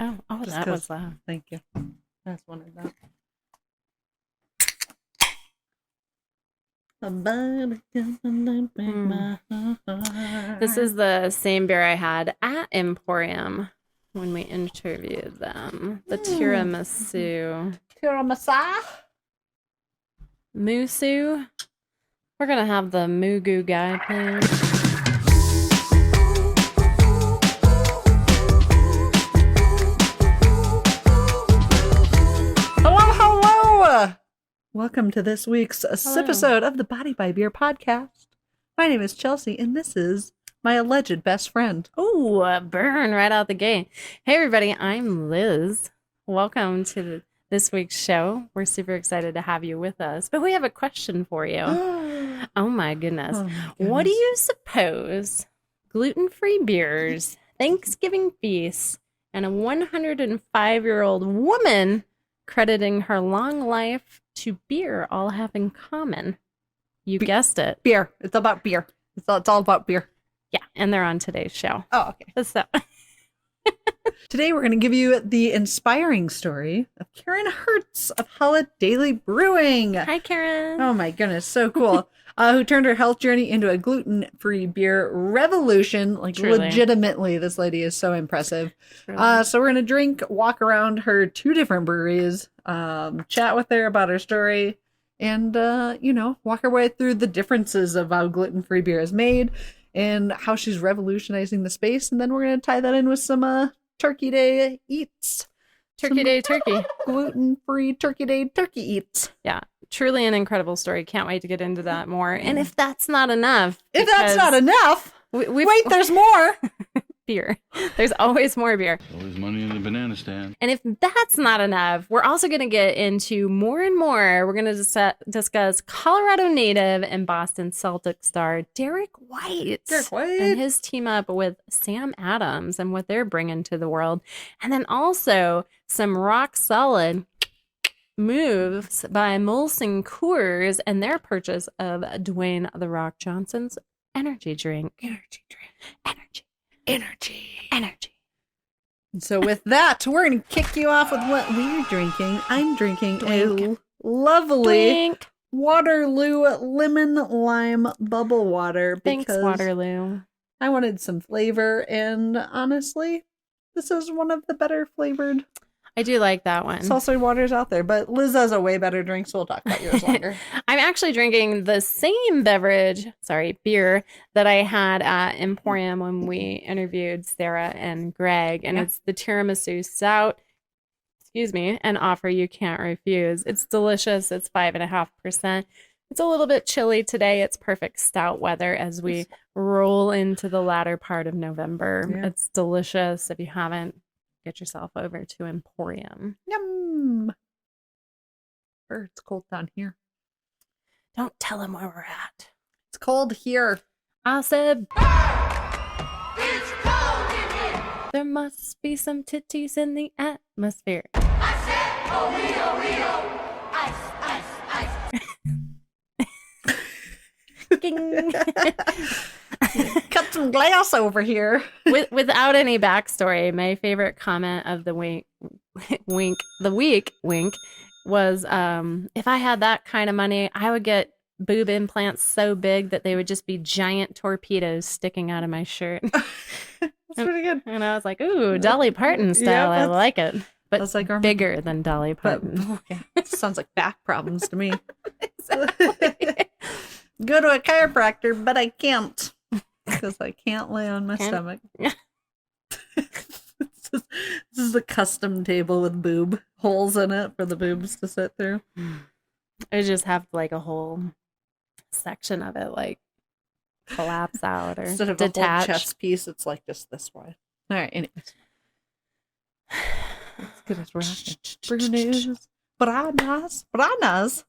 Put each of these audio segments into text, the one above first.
Oh, Just that 'cause- was Thank you. That's one of them. This is the same beer I had at Emporium when we interviewed them. The tiramisu. Tiramisu. Musu. We're going to have the Mugu guy play. Hello. Welcome to this week's sipisode of the Body by Beer podcast. My name is Chelsea, and this is my alleged best friend. Oh, a burn right out the gate. Hey, everybody. I'm Liz. Welcome to this week's show. We're super excited to have you with us. But we have a question for you. Oh, my goodness. What do you suppose gluten-free beers, Thanksgiving feasts, and a 105-year-old woman crediting her long life to beer all have in common? You guessed it. Beer. It's about beer. It's all about beer. Yeah, and they're on today's show. Oh, okay. So, Today we're going to give you the inspiring story of Karen Hertz of Holidaily Brewing. hi, Karen. Oh my goodness, so cool. Who turned her health journey into a gluten-free beer revolution. Like, Truly. legitimately, this lady is so impressive. Really. So we're going to walk around her two different breweries, chat with her about her story, and, walk our way through the differences of how gluten-free beer is made and how she's revolutionizing the space. And then we're going to tie that in with some Turkey Day eats. Turkey Day turkey. Gluten-free Turkey Day turkey eats. Yeah, truly an incredible story. Can't wait to get into that more. And if that's not enough, If that's not enough, we've wait, there's more. beer. There's always more beer. Always money in the banana stand. And if that's not enough, we're also going to get into more and more. We're going to discuss Colorado native and Boston Celtic star Derek White. And his team up with Sam Adams and what they're bringing to the world. And then also some rock solid moves by Molson Coors and their purchase of Dwayne The Rock Johnson's energy drink. Energy. So with that, we're going to kick you off with what we're drinking. I'm drinking a lovely Drink. Waterloo lemon lime bubble water Thanks, because Waterloo. I wanted some flavor, and honestly, this is one of the better flavored I do like that one. seltzer waters out there. But Liz has a way better drink, so we'll talk about yours longer. I'm actually drinking the same beer that I had at Emporium when we interviewed Sarah and Greg, and it's the tiramisu stout, an offer you can't refuse. It's delicious. It's 5.5%. It's a little bit chilly today. It's perfect stout weather as we roll into the latter part of November. Yeah. It's delicious. If you haven't, get yourself over to Emporium. Yum. It's cold down here. Don't tell them where we're at. It's cold here. I said, it's cold in here. There must be some titties in the atmosphere. I said, ice. Ging. Cut some glass over here. Without any backstory, my favorite comment of the week was, if I had that kind of money, I would get boob implants so big that they would just be giant torpedoes sticking out of my shirt. That's pretty good. And I was like, ooh, Dolly Parton style. I like it. But That's like our bigger than Dolly Parton. Sounds like back problems to me. Go to a chiropractor, but I can't because I can't lay on my stomach. This is a custom table with boob holes in it for the boobs to sit through. I just have like a whole section of it like collapse out or Instead of detach. a whole chest piece, it's like just this wide. All right, anyways. Let's get us rocking. Brew news. Branas. Branos.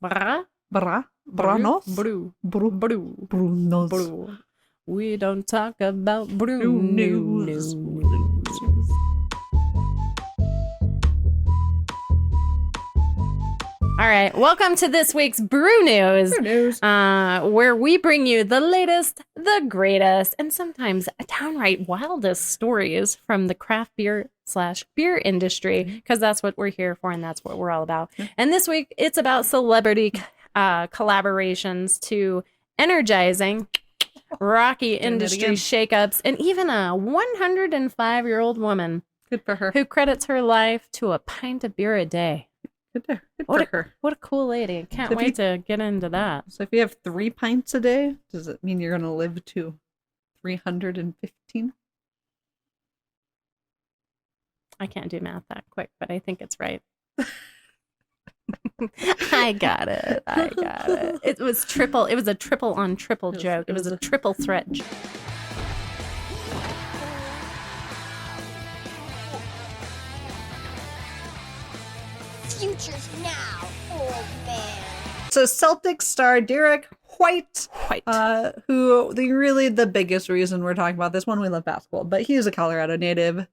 Brunos. We don't talk about brew news. All right, welcome to this week's Brew News, where we bring you the latest, the greatest, and sometimes downright wildest stories from the craft beer beer industry, because that's what we're here for and that's what we're all about. And this week it's about celebrity collaborations to energizing rocky industry shakeups, and even a 105-year-old woman, good for her, who credits her life to a pint of beer a day. Good for her. What a cool lady. Can't wait to get into that. So if you have 3 pints a day, does it mean you're going to live to 315? I can't do math that quick, but I think it's right. I got it. It was triple. It was a triple on triple joke. It was a triple threat joke. Future's now, old man. So Celtics star Derek White, who the biggest reason we're talking about this one, we love basketball, but he is a Colorado native.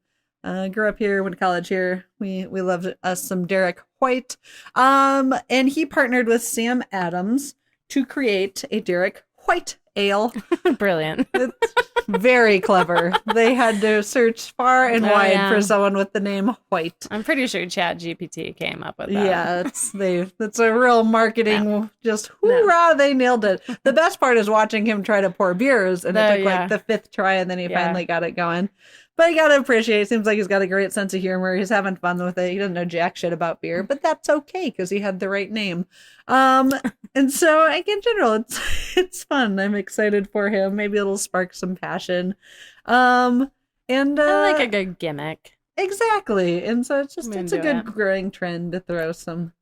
Grew up here, went to college here. We loved us some Derek White. And he partnered with Sam Adams to create a Derek White ale. Brilliant. It's very clever. They had to search far and wide for someone with the name White. I'm pretty sure ChatGPT came up with that. Yeah, that's a real marketing, just hoorah, they nailed it. The best part is watching him try to pour beers, and it took like the 5th try, and then he finally got it going. But you gotta appreciate, it seems like he's got a great sense of humor. He's having fun with it. He doesn't know jack shit about beer, but that's okay because he had the right name. And so like, in general, it's fun. I'm excited for him. Maybe it'll spark some passion. And I like a good gimmick. Exactly. And so it's a good growing trend to throw some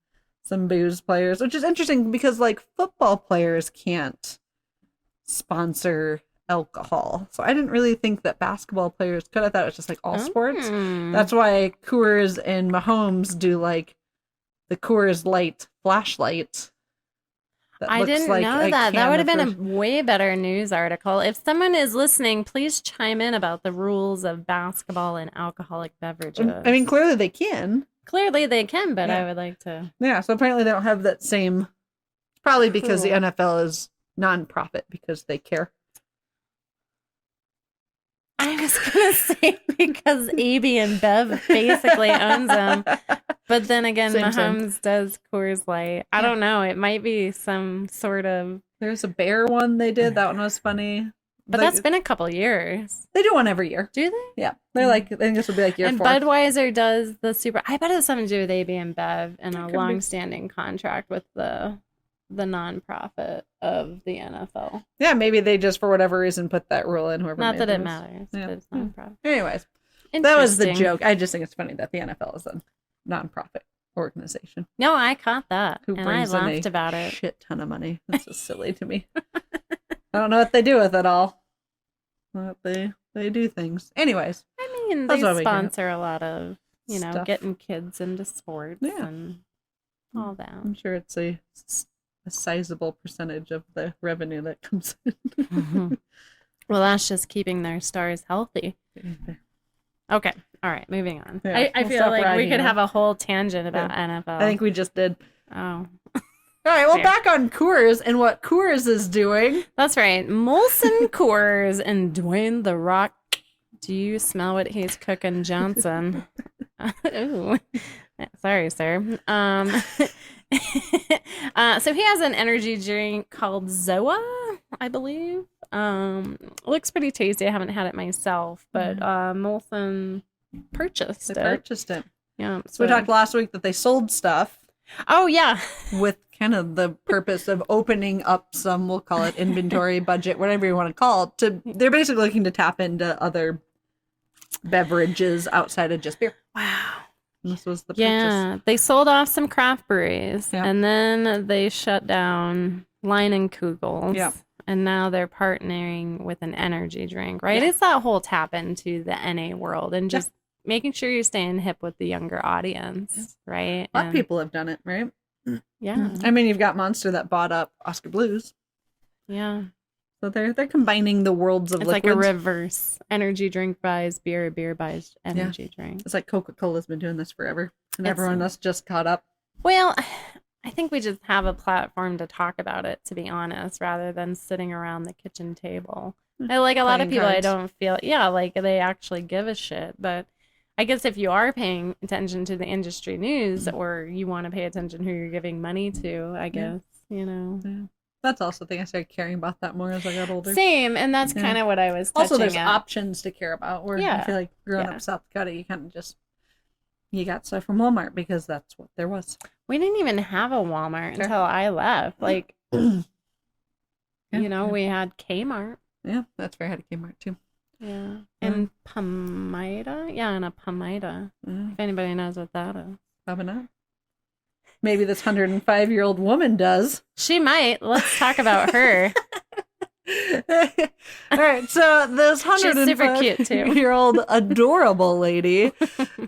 booze players, which is interesting because like football players can't sponsor alcohol. So I didn't really think that basketball players could. I thought it was just like all sports. That's why Coors and Mahomes do like the Coors Light flashlight. I didn't know that. That would have been a way better news article. If someone is listening, please chime in about the rules of basketball and alcoholic beverages. I mean, clearly they can. Clearly they can, but I would like to. Yeah, so apparently they don't have that same. Probably because the NFL is non-profit because they care. I was going to say because AB and Bev basically owns them. But then again, Mahomes does Coors Light. I don't know. It might be some sort of... There's a bear one they did. That one was funny. But that's been a couple years. They do one every year. Do they? Yeah. They're like, I think this will be like year 4. And Budweiser does the super... I bet it has something to do with AB and Bev and a long-standing contract with the nonprofit of the NFL. Yeah, maybe they just for whatever reason put that rule in. Whoever Not that it those. matters, but it's nonprofit. Anyways, that was the joke. I just think it's funny that the NFL is a nonprofit organization. No, I caught that, and I laughed about it. Shit ton of money. That's so silly to me. I don't know what they do with it all. But they do things. Anyways, I mean, they sponsor a lot of stuff. Getting kids into sports and all that. I'm sure it's a sizable percentage of the revenue that comes in. Well, that's just keeping their stars healthy. Okay. All right. Moving on. Yeah, I feel like we could have a whole tangent about NFL. I think we just did. Oh. All right. Well, back on Coors and what Coors is doing. That's right. Molson Coors and Dwayne The Rock. Do you smell what he's cooking, Johnson? Ooh. Sorry, sir. So he has an energy drink called Zoa, I believe. Looks pretty tasty. I haven't had it myself, but Molson purchased it. Yeah. So we talked last week that they sold stuff. Oh, yeah. With kind of the purpose of opening up some, we'll call it inventory, budget, whatever you want to call it. They're basically looking to tap into other beverages outside of just beer. Wow. This was the purchase. Yeah, they sold off some craft breweries, and then they shut down Line and Kugels. Yeah. And now they're partnering with an energy drink, right? Yeah. It's that whole tap into the NA world and just making sure you're staying hip with the younger audience, right? A lot of people have done it, right? Yeah. I mean, you've got Monster that bought up Oscar Blues. Yeah. So they're combining the worlds of liquids. It's like a reverse. Energy drink buys beer, beer buys energy drink. It's like Coca-Cola's been doing this forever. And everyone else just caught up. Well, I think we just have a platform to talk about it, to be honest, rather than sitting around the kitchen table. Like a lot of people, I don't feel, like they actually give a shit. But I guess if you are paying attention to the industry news or you want to pay attention who you're giving money to, I guess, you know. Yeah. That's also the thing I started caring about that more as I got older. Same, and that's kind of what I was touching Also, there's at. options to care about. Where I feel like growing up in South Dakota, you kind of just, you got stuff from Walmart because that's what there was. We didn't even have a Walmart until I left. Like, you know, we had Kmart. Yeah, that's fair. I had a Kmart too. Yeah. And Palmyra? Yeah, and a Palmyra. If anybody knows what that is. Probably not. Maybe this 105-year-old woman does. She might. Let's talk about her. All right, so this 105-year-old adorable lady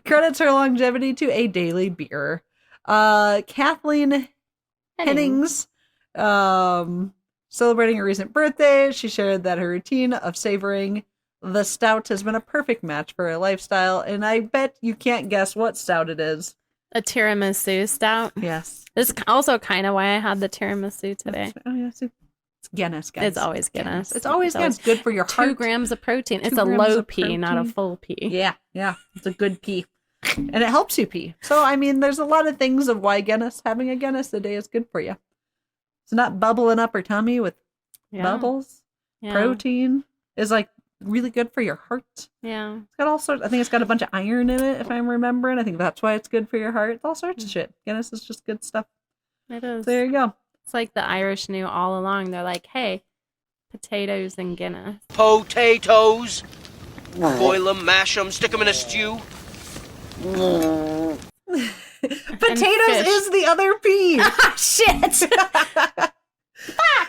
credits her longevity to a daily beer. Kathleen Hennings, celebrating her recent birthday, she shared that her routine of savoring the stout has been a perfect match for her lifestyle, and I bet you can't guess what stout it is. A tiramisu stout. Yes. It's also kind of why I had the tiramisu today. Oh, yes. It's Guinness, guys. It's always Guinness. It's always Guinness. Good for your heart. 2 grams of protein. It's a low pee, not a full pee. Yeah. It's a good pee. And it helps you pee. So, I mean, there's a lot of things of why Guinness, having a Guinness a day is good for you. It's not bubbling up your tummy with bubbles. Yeah. Protein is like really good for your heart. Yeah. It's got all sorts. I think it's got a bunch of iron in it, if I'm remembering. I think that's why it's good for your heart. It's all sorts of shit. Guinness is just good stuff. It is. So there you go. It's like the Irish knew all along. They're like, hey, potatoes and Guinness. Potatoes. Boil them, mash them, stick them in a stew. Potatoes is the other P. Shit.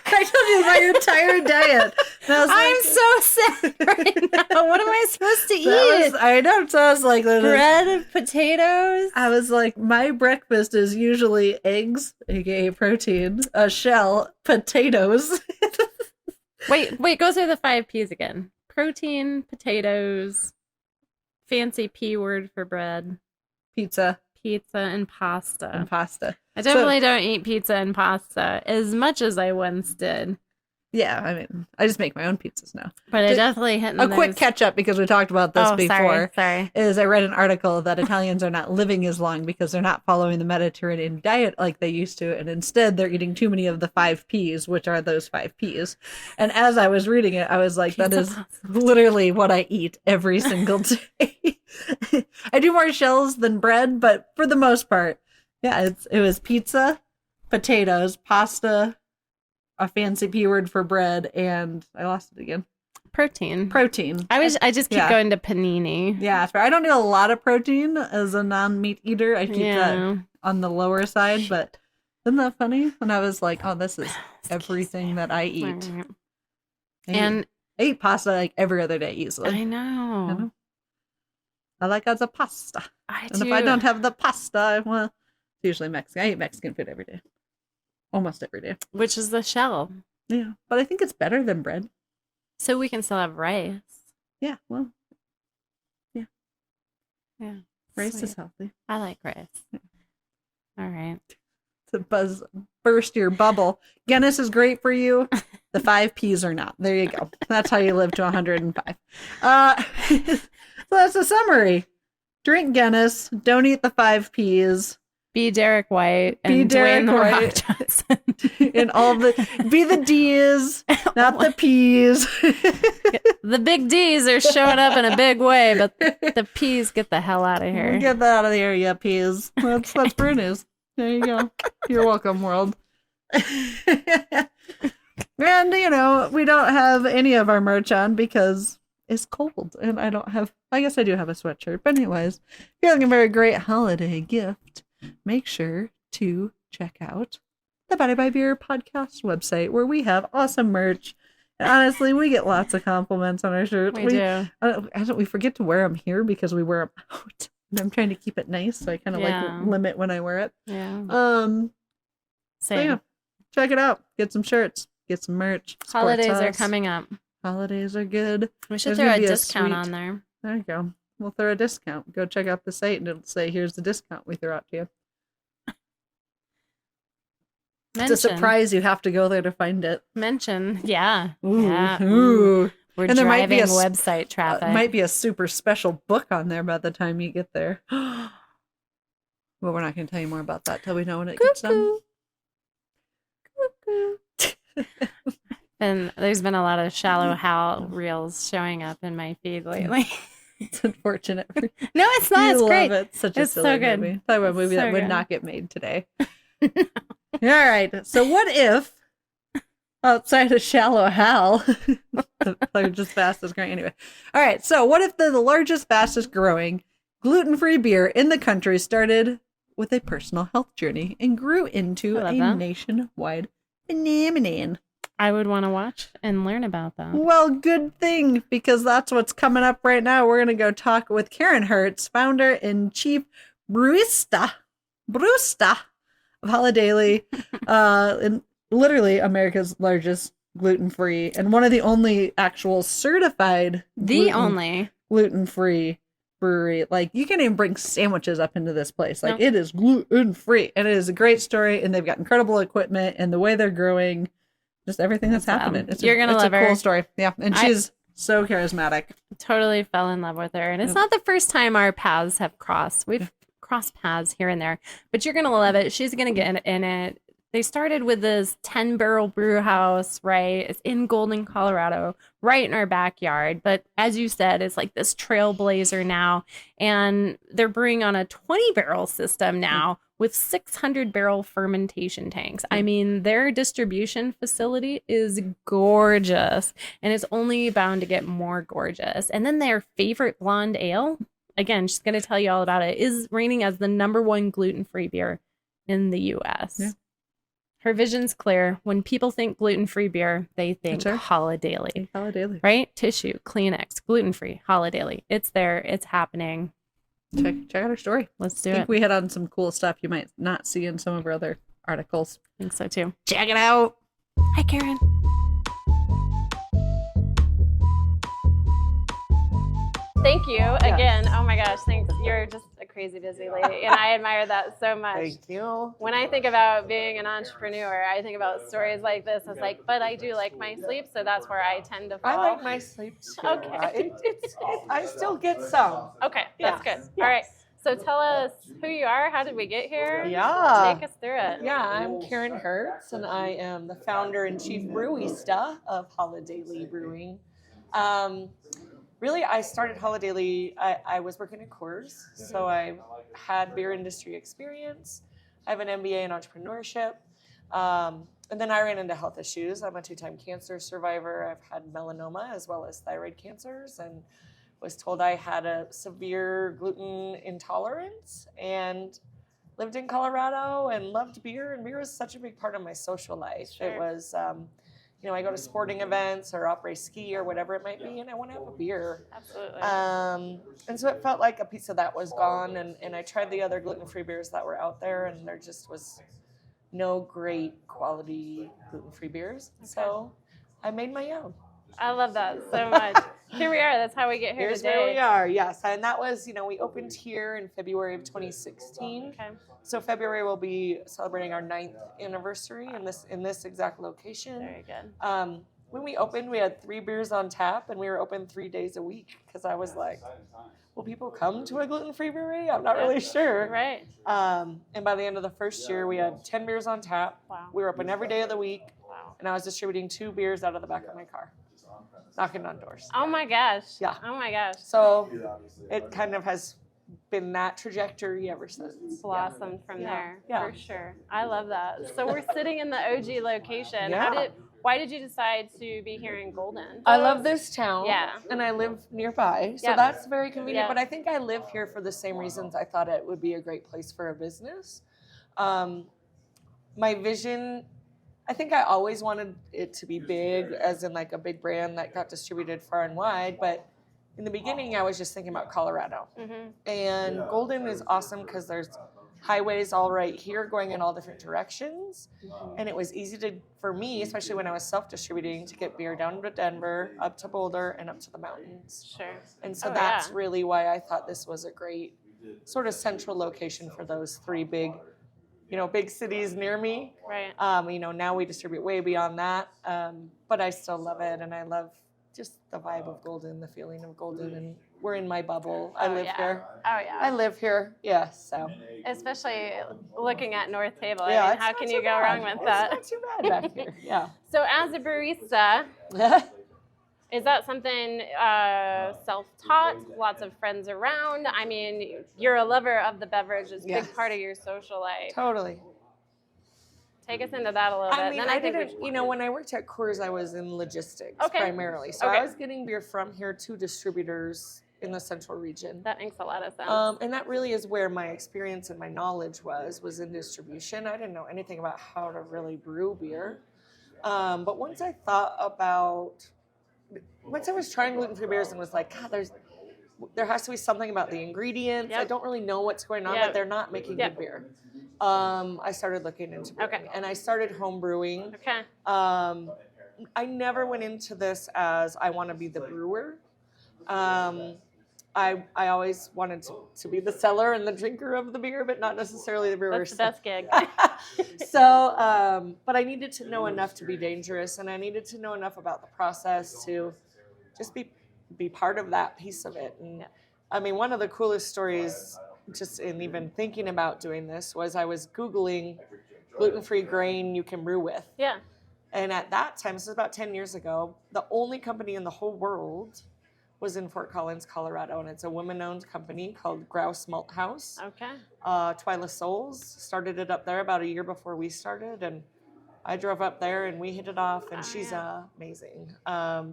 I told you my entire diet. I'm so sick right now. What am I supposed to eat? I know. So I was like, bread and potatoes? I was like, my breakfast is usually eggs, aka protein, a shell, potatoes. Wait, go through the 5 P's again. Protein, potatoes, fancy P word for bread, Pizza, and pasta. I definitely don't eat pizza and pasta as much as I once did. Yeah, I mean, I just make my own pizzas now. But I definitely hit a quick catch up because we talked about this before. Sorry. Is I read an article that Italians are not living as long because they're not following the Mediterranean diet like they used to, and instead they're eating too many of the 5 P's, which are those 5 P's. And as I was reading it, I was like, that is literally what I eat every single day. I do more shells than bread, but for the most part, yeah, it was pizza, potatoes, pasta, a fancy P word for bread, and I lost it again. Protein. I just keep going to panini. Yeah, I don't do a lot of protein as a non-meat eater. I keep that on the lower side, but isn't that funny? When I was like, oh, this is everything that I eat. I eat pasta like every other day easily. I know. I like as a pasta. If I don't have the pasta, well, it's usually Mexican. I eat Mexican food every day. Almost every day. Which is the shell. Yeah. But I think it's better than bread. So we can still have rice. Yeah. Well. Yeah. Yeah. Rice is healthy. I like rice. Yeah. All right. To burst your bubble. Guinness is great for you. The 5 P's are not. There you go. That's how you live to 105. So that's a summary. Drink Guinness. Don't eat the 5 P's. Be Derek White and Dwayne The Rock Johnson. And all be the D's, not the P's. The big D's are showing up in a big way, but the P's get the hell out of here. Get that out of the area, P's. That's Brew News. There you go. You're welcome, world. And, we don't have any of our merch on because it's cold. And I guess I do have a sweatshirt. But anyways, if you're looking for a great holiday gift, make sure to check out the Body by Beer podcast website where we have awesome merch. And honestly, we get lots of compliments on our shirts. We do. We forget to wear them here because we wear them out. And I'm trying to keep it nice, so I kind of like limit when I wear it. Yeah. Same. So yeah, check it out. Get some shirts. Get some merch. Holidays are coming up. Holidays are good. We should throw a discount on there. There you go. We'll throw a discount. Go check out the site and it'll say, here's the discount we throw out to you. It's a surprise. You have to go there to find it. Yeah. Ooh. Yeah. Ooh. We're And there might be driving a website traffic. might be a super special book on there by the time you get there. Well, we're not going to tell you more about that till we know when it gets done. And there's been a lot of Shallow Hal reels showing up in my feed lately. It's unfortunate. No, it's not. It's You great. love it. Such a It's so silly good. movie. Talk about a movie So that would good. not get made today. All right. So what if outside of Shallow Hal, the largest, fastest growing anyway. All right. So what if the largest, fastest growing gluten-free beer in the country started with a personal health journey and grew into I love a that. nationwide phenomenon? I would want to watch and learn about that. Well, good thing, because that's what's coming up right now. We're going to go talk with Karen Hertz, founder and chief brewista of Holidaily, and literally America's largest gluten-free and one of the only actual certified gluten-free brewery. Like, you can't even bring sandwiches up into this place. Like, No. It is gluten-free, and it is a great story, and they've got incredible equipment, and the way they're growing, just everything that's happening. You're gonna love a cool her. story. Yeah, and she's so charismatic. Totally fell in love with her. And it's not the first time our paths have crossed. We've crossed paths here and there, but you're going to love it. She's going to get in it. They started with this 10-barrel brew house, right? It's in Golden, Colorado, right in our backyard. But as you said, it's like this trailblazer now. And they're brewing on a 20-barrel system now with 600-barrel fermentation tanks. I mean, their distribution facility is gorgeous, and it's only bound to get more gorgeous. And then their favorite blonde ale, again, she's going to tell you all about it, is reigning as the #1 gluten-free beer in the U.S. Yeah. Her vision's clear. When people think gluten-free beer, they think That's right. Holidaily, Holidaily. right? Tissue, Kleenex, gluten-free, Holidaily. It's there. It's happening. Check out her story. Let's I do think it. we hit on some cool stuff you might not see in some of our other articles. I think so too. Check it out. Hi, Karen. Thank you again. Oh my gosh, thanks. You're just a crazy busy lady, and I admire that so much. Thank you. When I think about being an entrepreneur, I think about stories like this. It's like, but I do like my sleep, so that's where I tend to fall. I like my sleep too. Okay. I still get some. Okay, that's Yes, good. All right. So tell us who you are. How did we get here? Yeah. Take us through it. Yeah, I'm Karen Hertz, and I am the founder and chief brewista of Holidaily Brewing. Really, I started Holidaily, I was working at Coors, so I had beer industry experience. I have an MBA in entrepreneurship. And then I ran into health issues. I'm a 2-time cancer survivor. I've had melanoma as well as thyroid cancers, and was told I had a severe gluten intolerance, and lived in Colorado and loved beer. And beer was such a big part of my social life. Sure. It was, I go to sporting events or après ski or whatever it might be, and I want to have a beer. Absolutely. And so it felt like a piece of that was gone, and I tried the other gluten-free beers that were out there, and there just was no great quality gluten-free beers. So I made my own. I love that so much. Here we are. That's how we get here Here's today. where we are, yes. And that was, we opened here in February of 2016. Okay. So February we'll be celebrating our 9th anniversary in this exact location. Very good. When we opened, we had 3 beers on tap, and we were open 3 days a week, because I was like, will people come to a gluten-free brewery? I'm not really sure. Right. And by the end of the first year, we had 10 beers on tap. Wow. We were open every day of the week, Wow. and I was distributing 2 beers out of the back of my car, knocking on doors. Oh my gosh. Yeah. Oh my gosh. So it kind of has been that trajectory ever since. Blossomed from Yeah. there. Yeah. For sure. I love that. So we're sitting in the OG location. Yeah. Why did you decide to be here in Golden? I love this town. Yeah. And I live nearby. So Yeah. that's very convenient. Yeah. But I think I live here for the same reasons I thought it would be a great place for a business. My vision, I think I always wanted it to be big, as in like a big brand that got distributed far and wide. But in the beginning, I was just thinking about Colorado. Mm-hmm. And Golden is awesome because there's highways all right here going in all different directions. And it was easy for me, especially when I was self-distributing, to get beer down to Denver, up to Boulder, and up to the mountains. Sure. And so Oh, that's yeah. really why I thought this was a great sort of central location for those 3 big cities near me. Right. Now we distribute way beyond that, but I still love it, and I love just the vibe of Golden, the feeling of Golden, and we're in my bubble. I live yeah. here. Oh yeah. I live here. Yeah, so. Especially looking at North Table. I Yeah, mean, it's how not can too you go bad. wrong with that? It's not too bad back here. Yeah. So as a barista, is that something self-taught? Lots of friends around? I mean, you're a lover of the beverage. It's a Yes. big part of your social life. Totally. Take us into that a little bit. I mean, Then I think we didn't, you know, when I worked at Coors, I was in logistics Okay. primarily. So Okay. I was getting beer from here to distributors in the central region. that makes a lot of sense. And that really is where my experience and my knowledge was in distribution. I didn't know anything about how to really brew beer. But once I was trying gluten-free beers and was like, God, there has to be something about the ingredients. Yep. I don't really know what's going on, Yep. but they're not making Yep. good beer. I started looking into brewing, Okay. and I started home brewing. Okay. I never went into this as I want to be the brewer. I always wanted to be the seller and the drinker of the beer, but not necessarily the brewer. That's the best gig. So, but I needed to know enough to be dangerous, and I needed to know enough about the process to just be part of that piece of it. And Yeah. I mean, one of the coolest stories, just in even thinking about doing this, was I was Googling gluten-free grain you can brew with. Yeah. And at that time, this is about 10 years ago, the only company in the whole world was in Fort Collins, Colorado. And it's a woman-owned company called Grouse Malt House. Okay. Twyla Souls started it up there about a year before we started. And I drove up there and we hit it off. And Oh, she's yeah.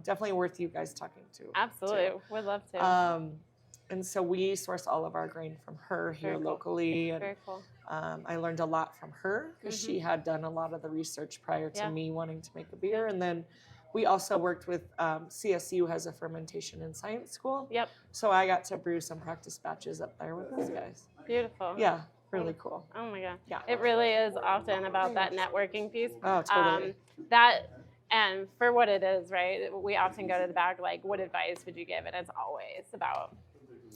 Definitely worth you guys talking to. Absolutely. too. Would love to. And so we source all of our grain from her here Very cool. locally. And Very cool. I learned a lot from her because she had done a lot of the research prior to Yeah. me wanting to make a beer. And then we also worked with CSU has a fermentation and science school. Yep. So I got to brew some practice batches up there with those guys. Beautiful. Yeah, really cool. Oh my God. Yeah. It really is often about that networking piece. Oh, totally. And for what it is, right? We often go to the back, like, what advice would you give? And it's always about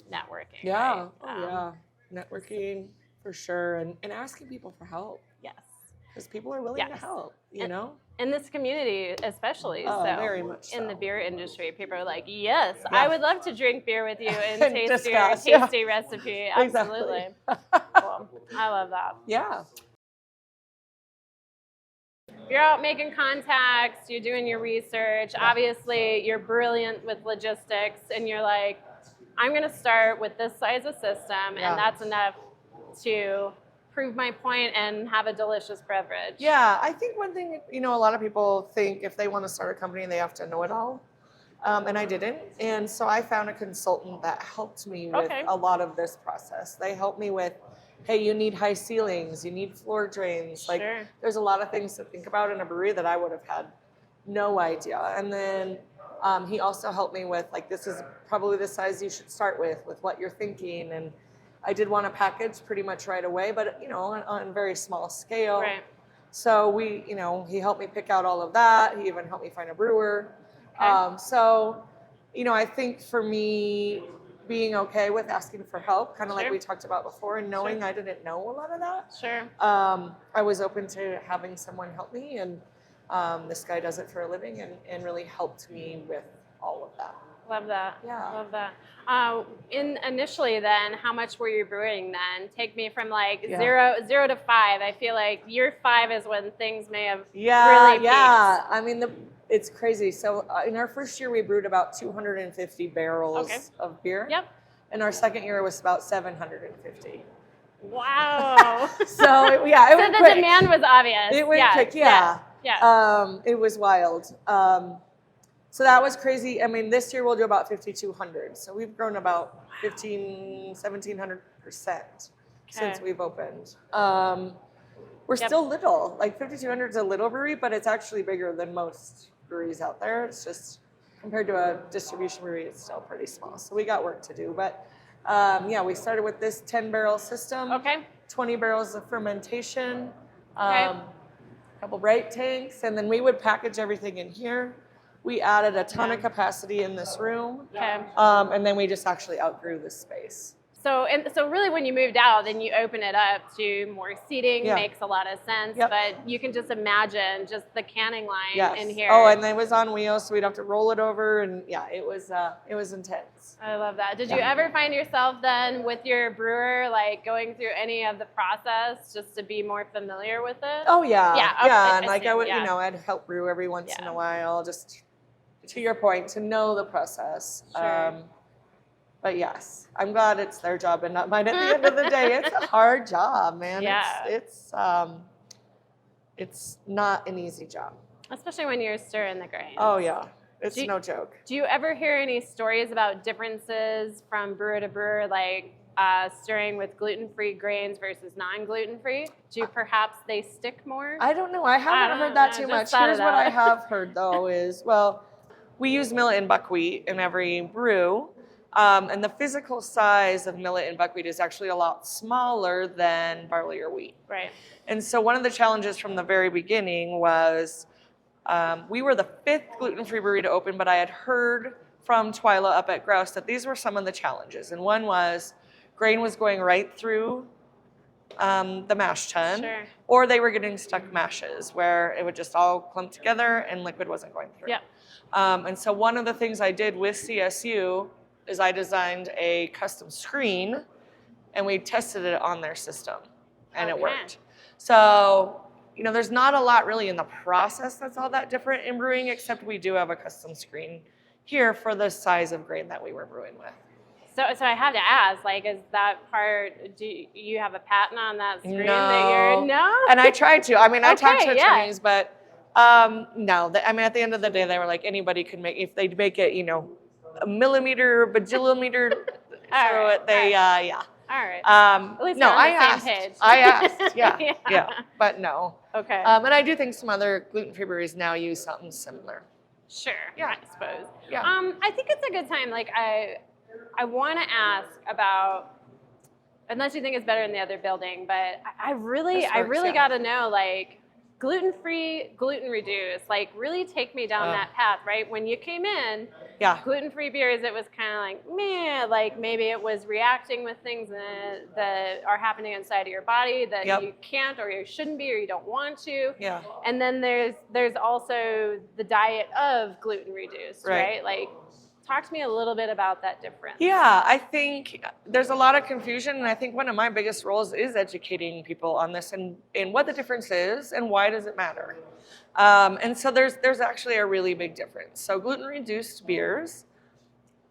networking. Yeah. Right? Oh, yeah. Networking for sure. And asking people for help Yes. because people are willing to Yes. help, you know? In this community, especially. Oh, so very much in so. the beer industry, people are like, yes, Yeah. I would love to drink beer with you and And taste discuss, your yeah. tasty recipe. Exactly. Absolutely. Cool. I love that. Yeah. You're out making contacts, you're doing your research. Obviously, you're brilliant with logistics, and you're like, I'm going to start with this size of system, Yeah. and that's enough to prove my point and have a delicious beverage. Yeah, I think one thing, you know, a lot of people think if they want to start a company, they have to know it all. And I didn't. And so I found a consultant that helped me with Okay. a lot of this process. They helped me with, hey, you need high ceilings, you need floor drains. Like, Sure. there's a lot of things to think about in a brewery that I would have had no idea. And then he also helped me with, like, this is probably the size you should start with what you're thinking. And I did want a package pretty much right away, but, you know, on a very small scale. Right. So we, you know, he helped me pick out all of that. He even helped me find a brewer. Okay. So, you know, I think for me, being okay with asking for help, kind of like Sure. we talked about before, and knowing Sure. I didn't know a lot of that, Sure. I was open to having someone help me. And this guy does it for a living and really helped me with all of that. Love that. Yeah. Love that. Initially then, how much were you brewing then? Take me from like Yeah. zero to 5. I feel like year 5 is when things may have Yeah, really yeah. I mean, it's crazy. So in our first year, we brewed about 250 barrels Okay. of beer. Yep. And our second year was about 750. Wow. So yeah, it So went the quick. demand was obvious. It went yeah, quick, yeah. Yeah. It was wild. So that was crazy. I mean, this year we'll do about 5,200. So we've grown about 1,700% since Okay. we've opened. We're Yep. still little. Like 5,200 is a little brewery, but it's actually bigger than most breweries out there. It's just compared to a distribution brewery, it's still pretty small. So we got work to do. But yeah, we started with this 10-barrel system. Okay. 20 barrels of fermentation, Okay. a couple bright tanks, and then we would package everything in here. We added a ton of capacity in this room, Okay. and then we just actually outgrew this space. So really when you moved out, then you open it up to more seating, Yeah. makes a lot of sense. Yep. But you can just imagine just the canning line Yes. in here. Oh, and it was on wheels, so we'd have to roll it over, and yeah, it was intense. I love that. Did you ever find yourself then with your brewer, like going through any of the process just to be more familiar with it? Oh yeah, Yeah, yeah, I and like I assume, would, yeah. I'd help brew every once in Yeah. a while, just to your point, to know the process. Sure. But yes, I'm glad it's their job and not mine. At the end of the day, it's a hard job, man. Yeah. It's not an easy job. Especially when you're stirring the grain. Oh yeah, it's Do you- no joke. Do you ever hear any stories about differences from brewer to brewer, like stirring with gluten-free grains versus non-gluten-free? Do you perhaps they stick more? I don't know. I haven't don't heard that know, too just much. thought of Here's what I that. have heard though is, well, we use millet and buckwheat in every brew. And the physical size of millet and buckwheat is actually a lot smaller than barley or wheat. Right. And so one of the challenges from the very beginning was we were the 5th gluten-free brewery to open, but I had heard from Twyla up at Grouse that these were some of the challenges. And one was grain was going right through the mash tun, Sure. or they were getting stuck mashes where it would just all clump together and liquid wasn't going through. Yep. And so one of the things I did with CSU is I designed a custom screen and we tested it on their system and it Okay. worked. So, there's not a lot really in the process that's all that different in brewing, except we do have a custom screen here for the size of grain that we were brewing with. So I have to ask, like, is that part? Do you have a patent on that screen No. that you're no? And I tried to. I talked to Okay, yeah. attorneys, but no. At the end of the day, they were like, anybody could make, if they'd make it, a millimeter, bajillimeter. All so right, they, yeah. All right. At least No, we're on I the same asked. page. I asked. Yeah, Yeah. yeah. But no. Okay. And I do think some other gluten-free breweries now use something similar. Sure. Yeah. I suppose. Yeah. I think it's a good time. Like I want to ask about, unless you think it's better in the other building, but I really yeah. got to know, like, gluten-free, gluten-reduced, like, really take me down that path, right? When you came in, Yeah. gluten-free beers, it was kind of like, meh, like maybe it was reacting with things that are happening inside of your body that Yep. you can't or you shouldn't be or you don't want to. Yeah. And then there's also the diet of gluten-reduced, Right. right? Like, talk to me a little bit about that difference. Yeah, I think there's a lot of confusion, and I think one of my biggest roles is educating people on this and what the difference is and why does it matter. And so there's actually a really big difference. So gluten-reduced beers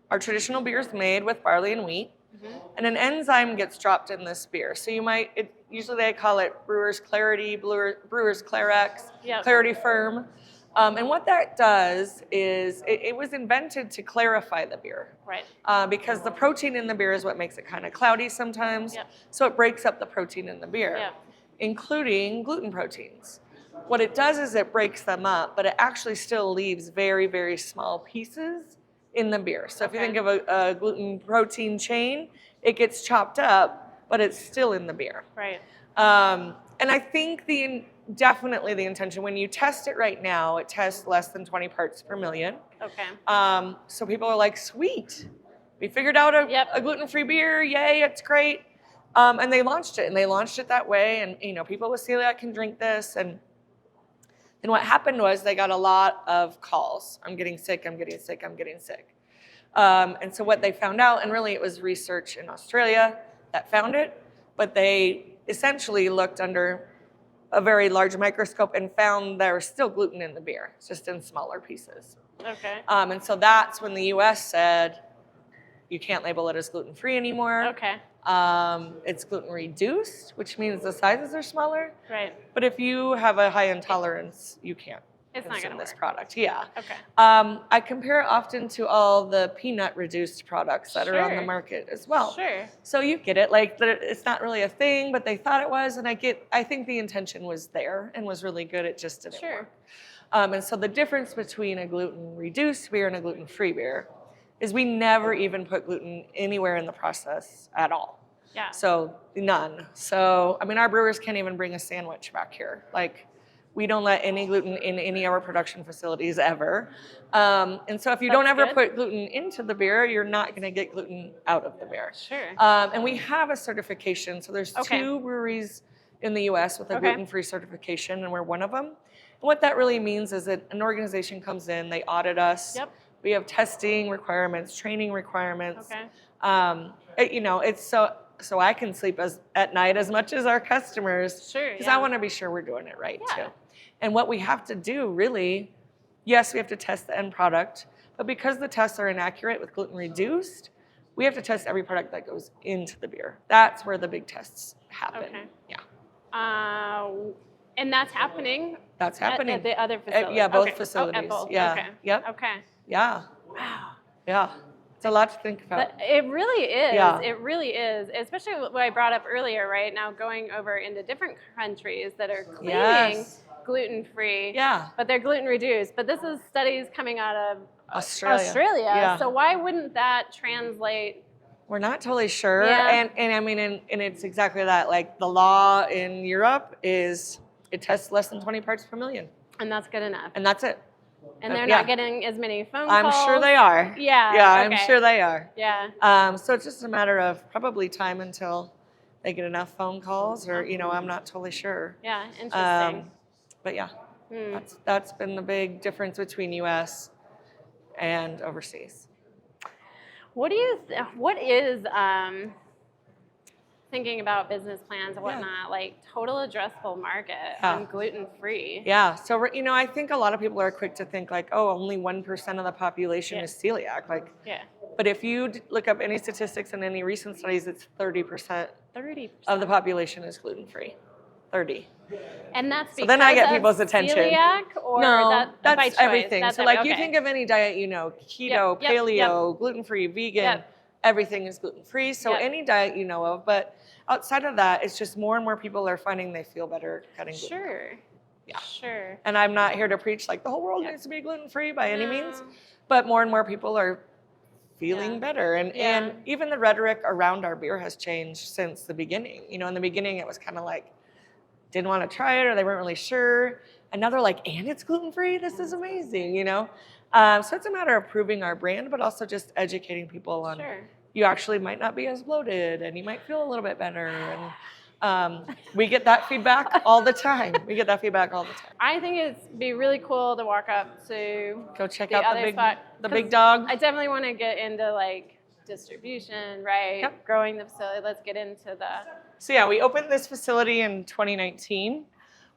are traditional beers made with barley and wheat, and an enzyme gets dropped in this beer. So usually they call it Brewer's Clarity, Brewer's Clarex, Yep. Clarity Firm. And what that does is it was invented to clarify the beer. Right. Because the protein in the beer is what makes it kind of cloudy sometimes. Yep. So it breaks up the protein in the beer, Yep. including gluten proteins. What it does is it breaks them up, but it actually still leaves very, very small pieces in the beer. So if you Okay. think of a gluten protein chain, it gets chopped up, but it's still in the beer. Right. And I think definitely the intention, when you test it right now, it tests less than 20 parts per million. Okay. So people are like, sweet, we figured out a gluten-free beer, yay, it's great. And they launched it that way, and people with celiac can drink this. And what happened was they got a lot of calls. I'm getting sick, I'm getting sick, I'm getting sick. And so what they found out, and really it was research in Australia that found it, but they essentially looked under a very large microscope and found there was still gluten in the beer, just in smaller pieces. Okay. And so that's when the US said, you can't label it as gluten-free anymore. Okay. It's gluten-reduced, which means the sizes are smaller. Right. But if you have a high intolerance, you can't It's not consume gonna this work. product. Yeah. Okay. I compare it often to all the peanut-reduced products that are on the Sure. market as well. Sure. So you get it, like it's not really a thing, but they thought it was, and I think the intention was there and was really good. It just didn't Sure. work. And so the difference between a gluten-reduced beer and a gluten-free beer is we never even put gluten anywhere in the process at all. Yeah. So none. So our brewers can't even bring a sandwich back here. Like We don't let any gluten in any of our production facilities ever. And so if you don't That's ever good. put gluten into the beer, you're not going to get gluten out of the beer. Sure. And we have a certification. So there's Okay. 2 breweries in the U.S. with a Okay. gluten-free certification, and we're one of them. And what that really means is that an organization comes in, they audit us. Yep. We have testing requirements, training requirements. Okay. It's so I can sleep at night as much as our customers. Sure. Because Yeah. I want to be sure we're doing it right Yeah. too. And what we have to do really, yes, we have to test the end product, but because the tests are inaccurate with gluten reduced, we have to test every product that goes into the beer. That's where the big tests happen. Okay. Yeah. And that's happening. That's happening. At the other facilities. Yeah, both Okay. facilities. At both. Yeah. Okay. Yep. Okay. Yeah. Wow. Yeah. It's a lot to think about. But it really is. Yeah. It really is. Especially what I brought up earlier, right? Now going over into different countries that are claiming Yes. gluten-free, Yeah. but they're gluten reduced. But this is studies coming out of Australia. Yeah. So why wouldn't that translate? We're not totally sure. Yeah. And I mean, and it's exactly that. Like the law in Europe is it tests less than 20 parts per million. And that's good enough. And that's it. And they're yeah. not getting as many phone I'm calls. sure they are. Yeah. Yeah, okay. I'm sure they are. Yeah. So it's just a matter of probably time until they get enough phone calls, or I'm not totally sure. Yeah. Interesting. But yeah, Hmm. that's been the big difference between U.S. and overseas. What is thinking about business plans and whatnot, like total addressable market on gluten-free? Yeah. So I think a lot of people are quick to think like, oh, only 1% of the population is celiac. Like, Yeah. but if you look up any statistics and any recent studies, it's 30% 30%. of the population is gluten-free. 30. And that's because So then I get of people's attention. Celiac, or No, that's by that's choice? everything. That's So like you okay. think of any diet, keto, Yep, paleo, gluten-free, vegan, Yep. everything is gluten-free. So Yep. any diet you know of, but outside of that, it's just more and more people are finding they feel better cutting gluten. Sure. Yeah. Sure. And I'm not here to preach like the whole world needs to be gluten-free by any means, No. but more and more people are feeling Yeah. better. And Yeah. and even the rhetoric around our beer has changed since the beginning. In the beginning it was kind of like didn't want to try it or they weren't really sure. And now they're like, and it's gluten-free? This is amazing, So it's a matter of proving our brand, but also just educating people on Sure. you actually might not be as bloated and you might feel a little bit better. And we get that feedback all the time. I think it'd be really cool to walk up to Go check the out other spot, the 'cause big dog. I definitely want to get into like distribution, right? Yep. Growing the facility. Let's get into the. So yeah, we opened this facility in 2019.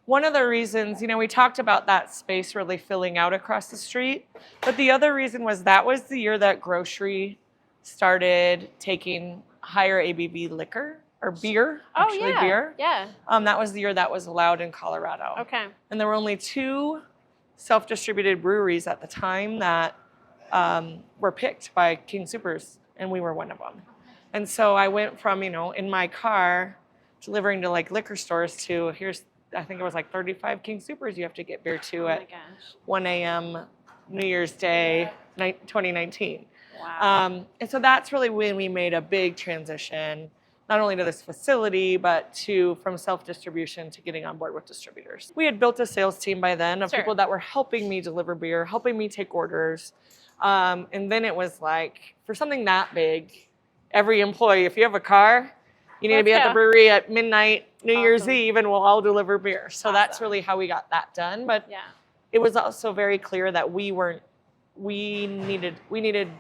One of the reasons, we talked about that space really filling out across the street, but the other reason was that was the year that grocery started taking higher ABV liquor or beer, beer. Yeah. That was the year that was allowed in Colorado. Okay. And there were only 2 self-distributed breweries at the time that were picked by King Soopers, and we were one of them. And so I went from, in my car delivering to like liquor stores to I think it was like 35 King Soopers you have to get beer to Oh my at gosh. 1 a.m. New Year's Day, 2019. Wow. And so that's really when we made a big transition, not only to this facility, but from self-distribution to getting on board with distributors. We had built a sales team by then of Sure. people that were helping me deliver beer, helping me take orders. And then it was like, for something that big, every employee, if you have a car, you need to be at the brewery at midnight, New Year's Eve, and we'll all deliver beer. So that's really how we got that done. But Yeah. it was also very clear that we needed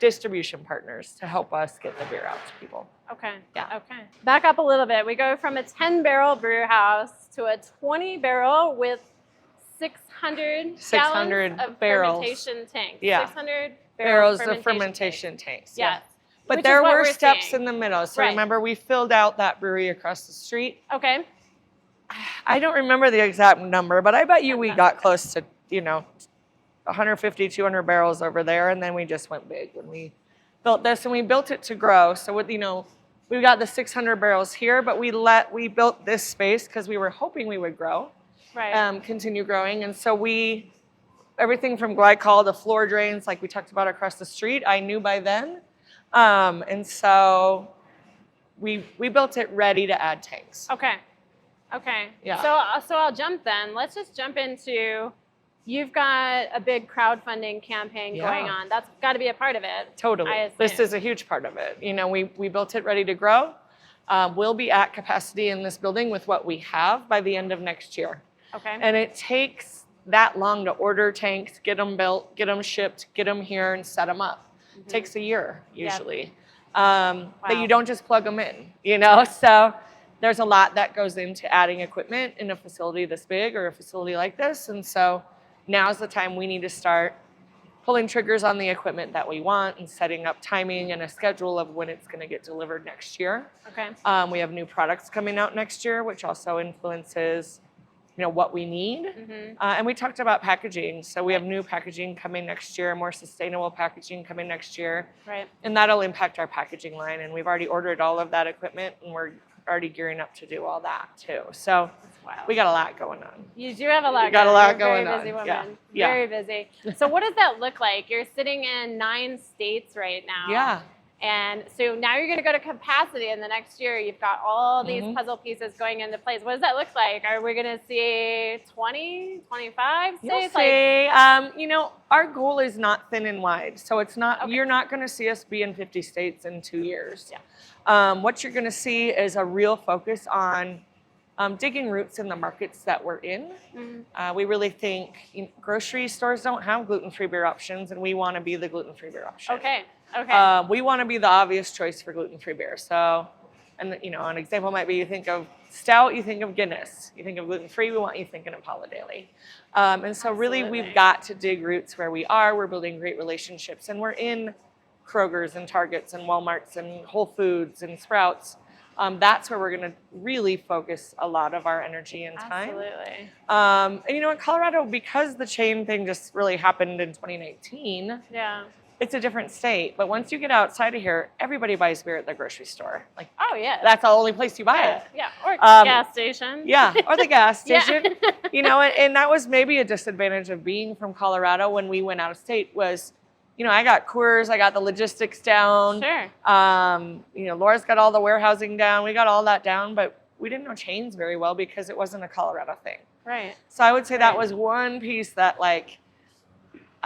distribution partners to help us get the beer out to people. Okay. Yeah. Okay. Back up a little bit. We go from a 10-barrel brew house to a 20-barrel with 600 600 gallons of barrels. fermentation tanks. Yeah. 600 barrels of fermentation tanks. Yes. But Which there is what were we're steps seeing. in the middle. So Right. remember, we filled out that brewery across the street. Okay. I don't remember the exact number, but I bet you we got close to, 150, 200 barrels over there. And then we just went big when we built this, and we built it to grow. So with, we got the 600 barrels here, but we built this space because we were hoping we would grow, Right. continue growing. And so everything from glycol to floor drains, like we talked about across the street, I knew by then. And so we built it ready to add tanks. Okay. Okay. Yeah. So I'll jump then. Let's just jump into, you've got a big crowdfunding campaign going on. That's got to be a part of it. Totally. This is a huge part of it. We built it ready to grow. We'll be at capacity in this building with what we have by the end of next year. Okay. And it takes that long to order tanks, get them built, get them shipped, get them here, and set them up. It takes a year usually. But you don't just plug them in, So there's a lot that goes into adding equipment in a facility this big or a facility like this. And so now's the time we need to start pulling triggers on the equipment that we want and setting up timing and a schedule of when it's going to get delivered next year. Okay. We have new products coming out next year, which also influences what we need. And we talked about packaging. So we have new packaging coming next year, more sustainable packaging coming next year. Right. And that'll impact our packaging line. And we've already ordered all of that equipment, and we're already gearing up to do all that too. So we got a lot going on. You do have a lot. We got a lot You're going very busy on. woman. Yeah. Very busy. So what does that look like? You're sitting in 9 states right now. Yeah. And so now you're going to go to capacity in the next year. You've got all these puzzle pieces going into place. What does that look like? Are we going to see 20, 25 states? You'll see. Our goal is not thin and wide. So it's not, you're not going to see us be in 50 states in 2 years. Yeah. What you're going to see is a real focus on digging roots in the markets that we're in. We really think grocery stores don't have gluten-free beer options, and we want to be the gluten-free beer option. Okay. We want to be the obvious choice for gluten-free beer. So, and an example might be you think of stout, you think of Guinness. You think of gluten-free, we want you thinking of Holidaily. And so really we've got to dig roots where we are. We're building great relationships, and we're in Kroger's and Targets and Walmart's and Whole Foods and Sprouts. That's where we're going to really focus a lot of our energy and time. Absolutely. And in Colorado, because the chain thing just really happened in 2019, it's a different state. But once you get outside of here, everybody buys beer at the grocery store. Oh, yeah. That's the only place you buy it. Yeah, or gas station. Yeah, or the gas station. And that was maybe a disadvantage of being from Colorado when we went out of state was, I got Coors, I got the logistics down. Sure. Laura's got all the warehousing down. We got all that down, but we didn't know chains very well because it wasn't a Colorado thing. Right. So I would say that was one piece that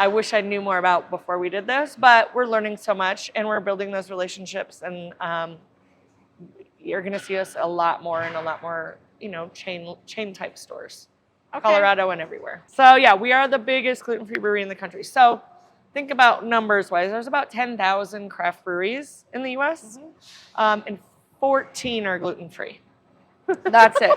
I wish I knew more about before we did this, but we're learning so much and we're building those relationships, and you're going to see us a lot more in a lot more, chain type stores, Colorado and everywhere. So yeah, we are the biggest gluten-free brewery in the country. So think about numbers wise, there's about 10,000 craft breweries in the US, and 14 are gluten-free. That's it.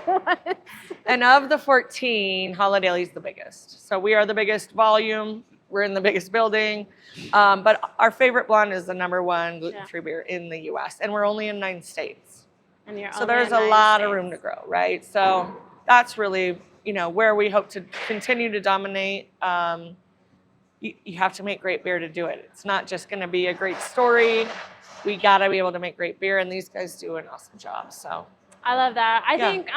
And of the 14, Holidaily is the biggest. So we are the biggest volume. We're in the biggest building, but our favorite blonde is the #1 gluten-free beer in the U.S., and we're only in 9 states. So there's a lot of room to grow, right? So that's really, where we hope to continue to dominate. You have to make great beer to do it. It's not just going to be a great story. We got to be able to make great beer, and these guys do an awesome job. So. I love that. I think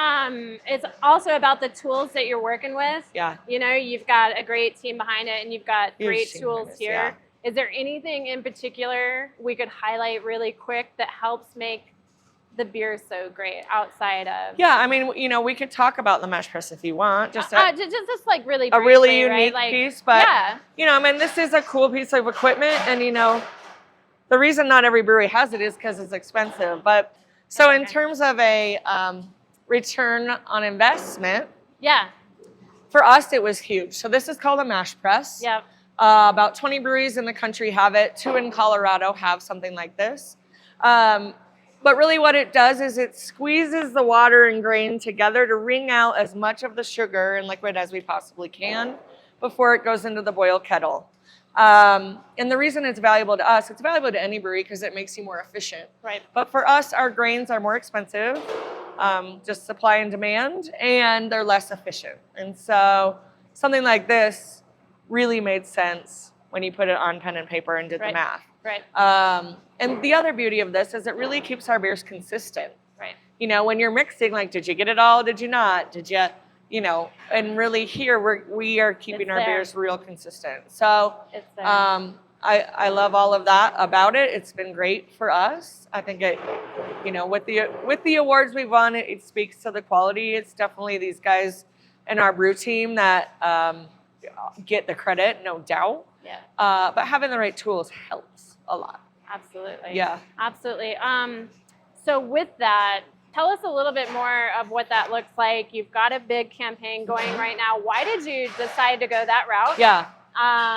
it's also about the tools that you're working with. Yeah. You've got a great team behind it, and you've got great tools here. Yeah. Is there anything in particular we could highlight really quick that helps make the beer so great outside of? Yeah, I mean, we could talk about the mash press if you want. Just really briefly, a really unique right? piece, but this is a cool piece of equipment, and the reason not every brewery has it is because it's expensive, but. So in terms of a return on investment, for us it was huge. So this is called a mash press. Yep. About 20 breweries in the country have it. 2 in Colorado have something like this. But really what it does is it squeezes the water and grain together to wring out as much of the sugar and liquid as we possibly can before it goes into the boil kettle. And the reason it's valuable to us, it's valuable to any brewery because it makes you more efficient. Right. But for us, our grains are more expensive, just supply and demand, and they're less efficient. And so something like this really made sense when you put it on pen and paper and did the math. Right. And the other beauty of this is it really keeps our beers consistent. Right. When you're mixing, did you get it all? Did you not? Did you? And really here we are keeping our beers real consistent. So I love all of that about it. It's been great for us. I think it, with the awards we've won, it speaks to the quality. It's definitely these guys in our brew team that get the credit, no doubt. Yeah. But having the right tools helps a lot. Absolutely. Yeah. Absolutely. So with that, tell us a little bit more of what that looks like. You've got a big campaign going right now. Why did you decide to go that route? Yeah.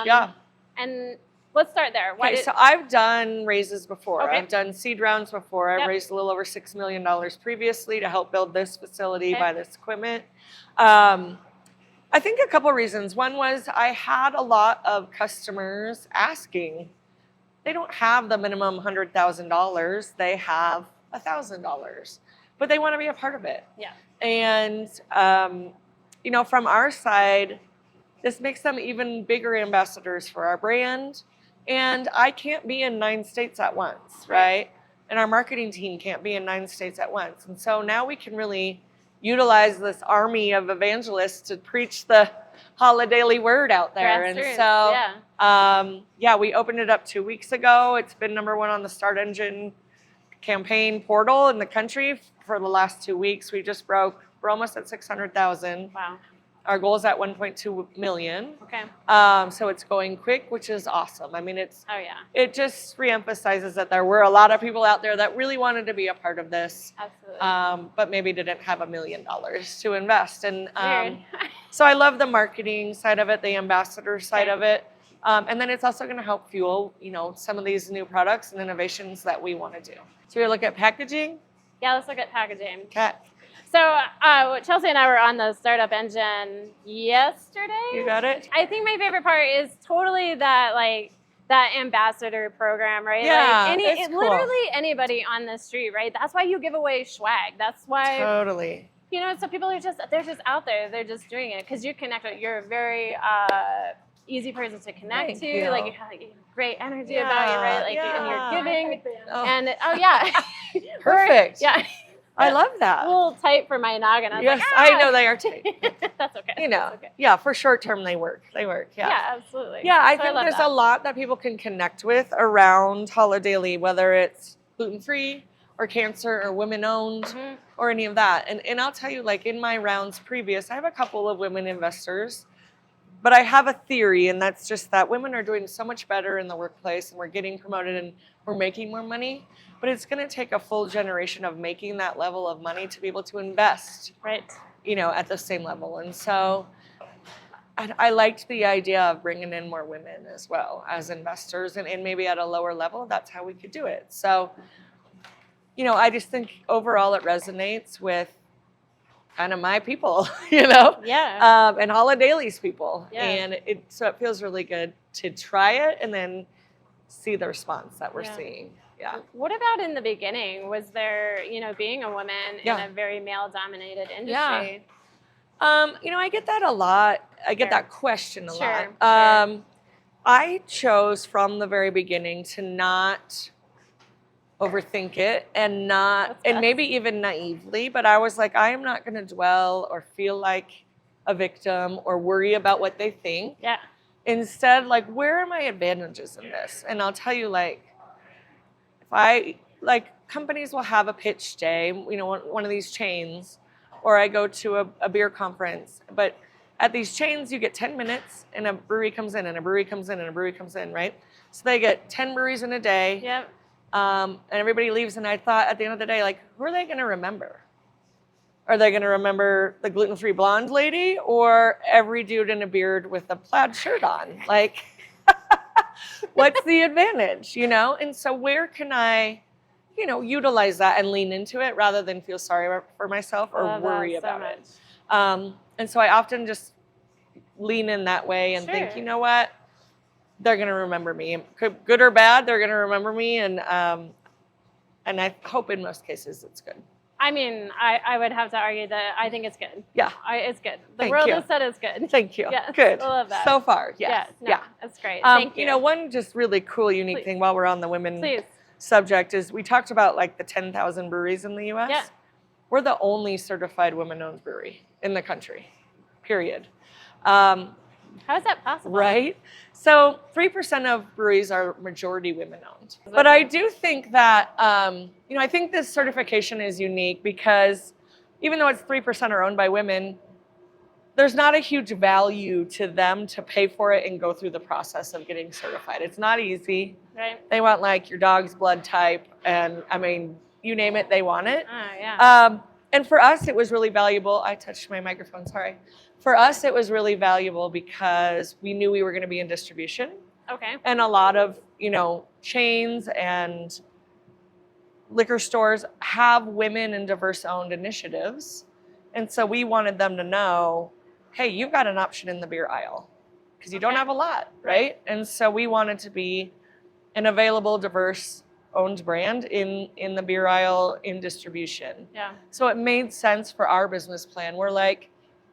Yeah. And let's start there. So I've done raises before. Okay. I've done seed rounds before. I've Yep. raised a little over $6 million previously to help build this facility, Okay. buy this equipment. I think a couple reasons. One was I had a lot of customers asking. They don't have the minimum $100,000. They have $1,000, but they want to be a part of it. Yeah. And, from our side, this makes them even bigger ambassadors for our brand. And I can't be in 9 states at once, right? And our marketing team can't be in 9 states at once. And so now we can really utilize this army of evangelists to preach the Holidaily word out there. And so, we opened it up 2 weeks ago. It's been #1 on the Start Engine campaign portal in the country for the last 2 weeks. We're almost at 600,000. Wow. Our goal is at 1.2 million. Okay. So it's going quick, which is awesome. I mean, it just reemphasizes that there were a lot of people out there that really wanted to be a part of this. Absolutely. But maybe didn't have $1 million to invest. And Weird. so I love the marketing side of it, the ambassador side of it. And then it's also going to help fuel, some of these new products and innovations that we want to do. So we look at packaging. Yeah, let's look at packaging. Okay. So Chelsea and I were on the Startup Engine yesterday. You got it? I think my favorite part is totally that ambassador program, right? Yeah, like it's cool. Literally anybody on the street, right? That's why you give away swag. That's why Totally. so people are they're just out there. They're just doing it because you connect with. You're a very easy person to connect Thank to. you. Like you have great energy about you, right? Like and you're giving. Oh. And Perfect. Yeah. I love that. A little tight for my noggin. I was Yes, like, I know they are too. That's okay. That's okay. Yeah, for short term they work. Yeah. Yeah, absolutely. Yeah, I So think love there's that. a lot that people can connect with around Holidaily, whether it's gluten-free or cancer or women-owned or any of that. And I'll tell you, like in my rounds previous, I have a couple of women investors, but I have a theory, and that's just that women are doing so much better in the workplace, and we're getting promoted, and we're making more money. But it's going to take a full generation of making that level of money to be able to invest, Right. at the same level. And so I liked the idea of bringing in more women as well as investors, and maybe at a lower level, that's how we could do it. So, I just think overall it resonates with kind of my people, Yeah. and Holidaily's people. Yeah. And it feels really good to try it and then see the response that we're seeing. Yeah. What about in the beginning? Was there, being a woman in a very male-dominated industry? I get that a lot. I get Sure. that question a Sure. lot. I chose from the very beginning to not overthink it and maybe even naively, but I was like, I am not going to dwell or feel like a victim or worry about what they think. Yeah. Instead, where are my advantages in this? And I'll tell you, companies will have a pitch day, one of these chains, or I go to a beer conference. But at these chains, you get 10 minutes, and a brewery comes in, and a brewery comes in, and a brewery comes in, right? So they get 10 breweries in a day. Yep. And everybody leaves, and I thought at the end of the day, who are they going to remember? Are they going to remember the gluten-free blonde lady or every dude in a beard with a plaid shirt on? What's the advantage, And so where can I, utilize that and lean into it rather than feel sorry for myself or Love worry that so about much. it? And so I often just lean in that way and think, Sure. you know what? They're going to remember me. Good or bad, they're going to remember me. And I hope in most cases it's good. I mean, I would have to argue that I think it's good. Yeah. It's good. The Thank world you. has said it's good. Thank you. Yes, Good. I love that. So far, yes. Yeah. That's great. Thank you. One just really cool, unique Please. thing while we're on the women Please. subject is we talked about the 10,000 breweries in the U.S. Yeah. We're the only certified women-owned brewery in the country, period. How is that possible? Right? So 3% of breweries are majority women owned. But I do think that, I think this certification is unique because even though it's 3% are owned by women, there's not a huge value to them to pay for it and go through the process of getting certified. It's not easy. Right. They want like your dog's blood type, and I mean, you name it, they want it. Oh, yeah. And for us, it was really valuable. I touched my microphone, sorry. For us, it was really valuable because we knew we were going to be in distribution. Okay. And a lot of, chains and liquor stores have women and diverse owned initiatives. And so we wanted them to know, hey, you've got an option in the beer aisle because you don't have a lot, right? And so we wanted to be an available, diverse owned brand in the beer aisle in distribution. Yeah. So it made sense for our business plan. We're like,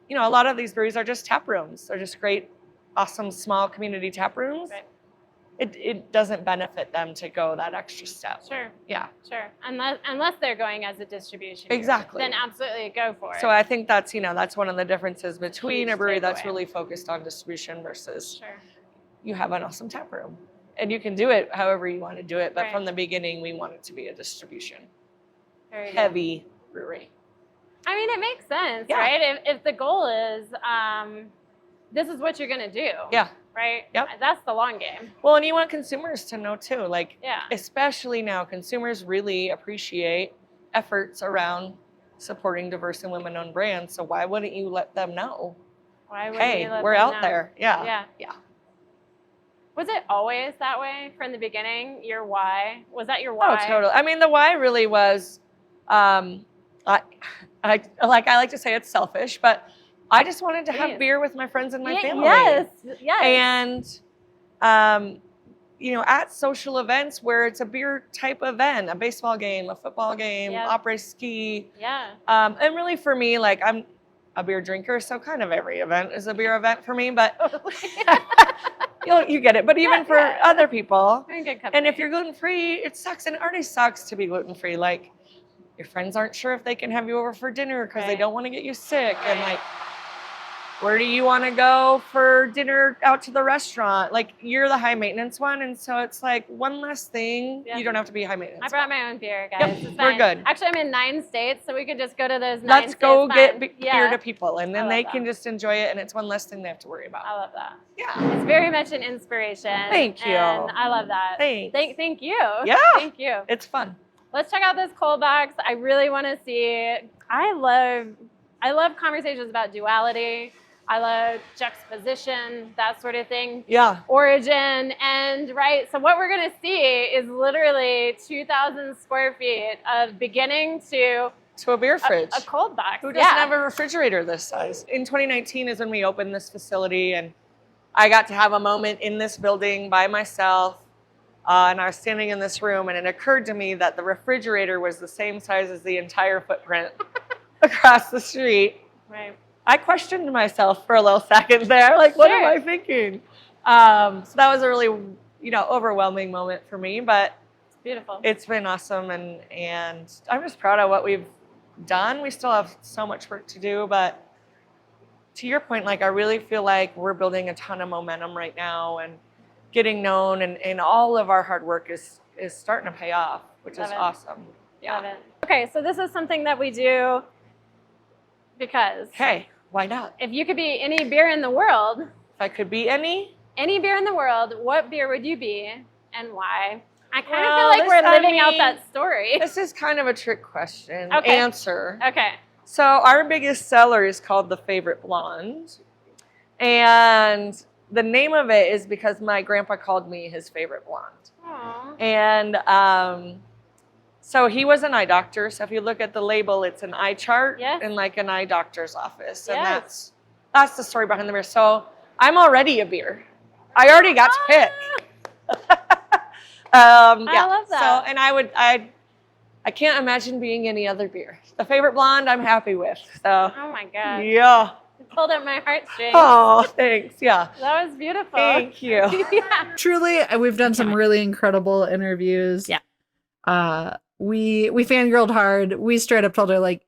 a lot of these breweries are just tap rooms. They're just great, awesome, small community tap rooms. Right. It doesn't benefit them to go that extra step. Sure. Yeah. Sure. Unless they're going as a distribution. Exactly. Then absolutely go for it. So I think that's, that's one of the differences between Huge a brewery that's takeaway. really focused on distribution versus Sure. you have an awesome tap room. And you can do it however you want to do it. But Right. from the beginning, we want it to be a distribution Very good. heavy brewery. I mean, it makes sense, Yeah. right? If the goal is, this is what you're going to do. Yeah. Right? Yep. That's the long game. Well, and you want consumers to know too, like, Yeah. especially now, consumers really appreciate efforts around supporting diverse and women-owned brands. So why wouldn't you let them know? Why would Hey, you let we're them out know? there. Yeah. Yeah. Yeah. Was it always that way from the beginning? Your why? Was that your why? Oh, totally. I mean, the why really was, I like to say it's selfish, but I just wanted to have Please. beer with my friends and my family. Yes. Yes. And, at social events where it's a beer type event, a baseball game, a football game, Yep. opera ski. Yeah. And really for me, like I'm a beer drinker, so kind of every event is a beer event for me, but you get it. But even for Yeah. other people, Very good company. and if you're gluten-free, it sucks. And it already sucks to be gluten-free. Like your friends aren't sure if they can have you over for dinner because they Right. don't want to get you sick. And Right. like, where do you want to go for dinner out to the restaurant? Like you're the high maintenance one. And so it's like one less thing. Yeah. You don't have to be high maintenance. I brought my own beer, guys. Yep, It's we're fine. good. Actually, I'm in 9 states, so we could just go to those 9 Let's states. go get Fine. beer Yeah. to people and I then love they that. can just enjoy it. And it's one less thing they have to worry about. I love that. Yeah. It's very much an inspiration. Thank you. And I love that. Thanks. Thank you. Yeah. Thank you. It's fun. Let's check out this cold box. I really want to see. I love conversations about duality. I love juxtaposition, that sort of thing. Yeah. Origin, and right. So what we're gonna see is literally 2,000 square feet of beginning to To a beer fridge. a cold box. Who doesn't have a refrigerator this size? In 2019 is when we opened this facility, and I got to have a moment in this building by myself. And I was standing in this room, and it occurred to me that the refrigerator was the same size as the entire footprint across the street. Right. I questioned myself for a little second there, like, what am Sure. I thinking? So that was a really, overwhelming moment for me, but It's beautiful. it's been awesome, and I'm just proud of what we've done. We still have so much work to do, but to your point, like I really feel like we're building a ton of momentum right now and getting known, and all of our hard work is starting to pay off, which Love is it. awesome. Yeah. Love it. Okay, so this is something that we do because Hey, why not? if you could be any beer in the world, If I could be any, beer in the world, what beer would you be and why? I kind of Well, feel like this- we're I living out mean, that story. this is kind of a trick question. Okay. Answer. Okay. So our biggest seller is called the Favorite Blonde. And the name of it is because my grandpa called me his favorite blonde. Aw. And so he was an eye doctor. So if you look at the label, it's an eye chart Yes. in like an eye doctor's office. And Yes. that's the story behind the beer. So I'm already a beer. I already got to pick. Yeah. love that. So, and I can't imagine being any other beer. The Favorite Blonde I'm happy with. So Oh my God. yeah. You pulled up my heartstrings. Oh, thanks. Yeah. That was beautiful. Thank you. Yeah. Truly, we've done some really incredible interviews. Yeah. We fangirled hard. We straight up told her, like,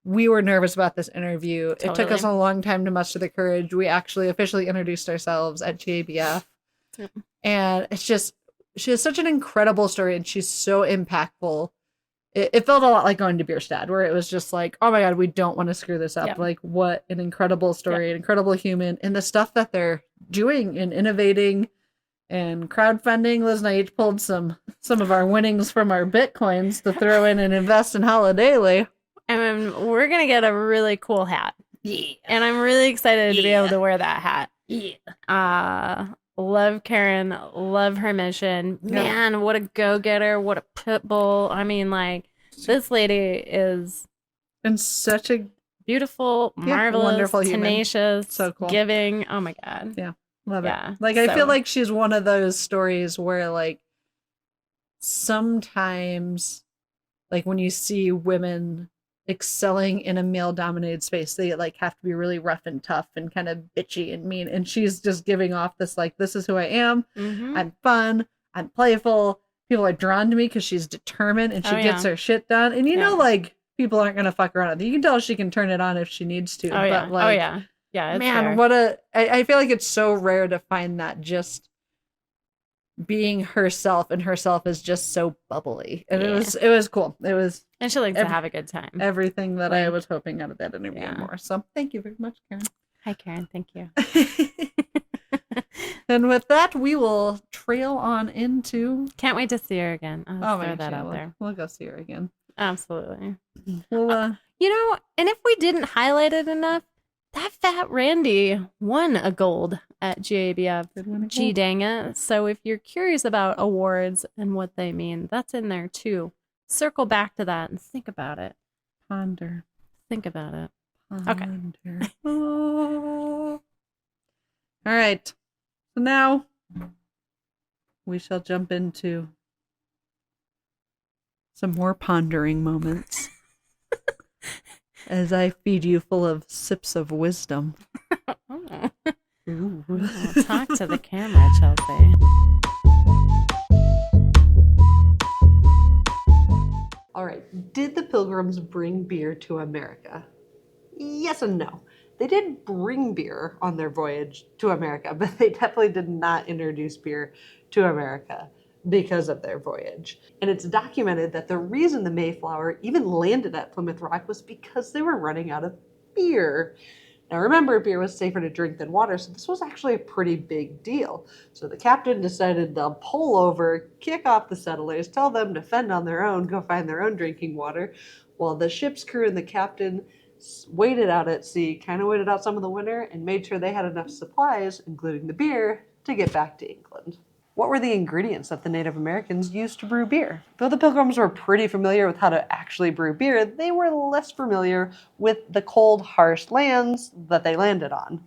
we were nervous about this interview. It took us Totally. a long time to muster the courage. We actually officially introduced ourselves at GABF. Yep. And it's just, she has such an incredible story and she's so impactful. It felt a lot like going to Bierstadt, where it was just like, oh my God, we don't want to screw this up. Yep. Like, what an incredible story, Yep. an incredible human, and the stuff that they're doing and innovating and crowdfunding. Liz and I each pulled some of our winnings from our Bitcoins to throw in and invest in Holidaily. And we're going to get a really cool hat. Yeah. And I'm really excited to be able Yeah. to wear that hat. Yeah. Love Karen, love her mission. Yeah. Man, what a go-getter, what a pit bull. I mean, like, this lady is And such a beautiful, Yeah, marvelous, wonderful human. tenacious, So cool. giving. Oh my God. Yeah. Love Yeah, it. Like, I so- feel like she's one of those stories where, like, sometimes, like, when you see women excelling in a male-dominated space, they, like, have to be really rough and tough and kind of bitchy and mean. And she's just giving off this, like, this is who I am. Mhm. I'm fun. I'm playful. People are drawn to me because she's determined and she Oh, gets yeah. her shit done. And you Yeah. know, like, people aren't going to fuck around with you. You can tell she can turn it on if she needs to. Oh, yeah. But, like, Oh, yeah. Yeah, it's man, fair. I feel like it's so rare to find that just being herself, and herself is just so bubbly. And Yeah. it was cool. It was And she likes to every- have a good time. everything that I Like- was hoping out of that interview and Yeah. more. So thank you very much, Karen. Hi, Karen. Thank you. And with that, we will trail on into Can't wait to see her again. I'll oh my throw gosh, that yeah, out we'll, there. we'll go see her again. Absolutely. Well, You know, and if we didn't highlight it enough, that fat Randy won a gold at GABF. good one. Gee dang it. So if you're curious about awards and what they mean, that's in there too. Circle back to that and think about it. Ponder. Think about it. Ponder. Oh. All right. So now we shall jump into some more pondering moments as I feed you full of sips of wisdom. Oh. Ooh. Oh, talk to the camera, Chelsea. All right, did the Pilgrims bring beer to America? Yes and no. They did bring beer on their voyage to America, but they definitely did not introduce beer to America because of their voyage. And it's documented that the reason the Mayflower even landed at Plymouth Rock was because they were running out of beer. Now remember, beer was safer to drink than water, so this was actually a pretty big deal. So the captain decided to pull over, kick off the settlers, tell them to fend on their own, go find their own drinking water, while the ship's crew and the captain waited out at sea, kind of waited out some of the winter, and made sure they had enough supplies, including the beer, to get back to England. What were the ingredients that the Native Americans used to brew beer? Though the Pilgrims were pretty familiar with how to actually brew beer, they were less familiar with the cold, harsh lands that they landed on.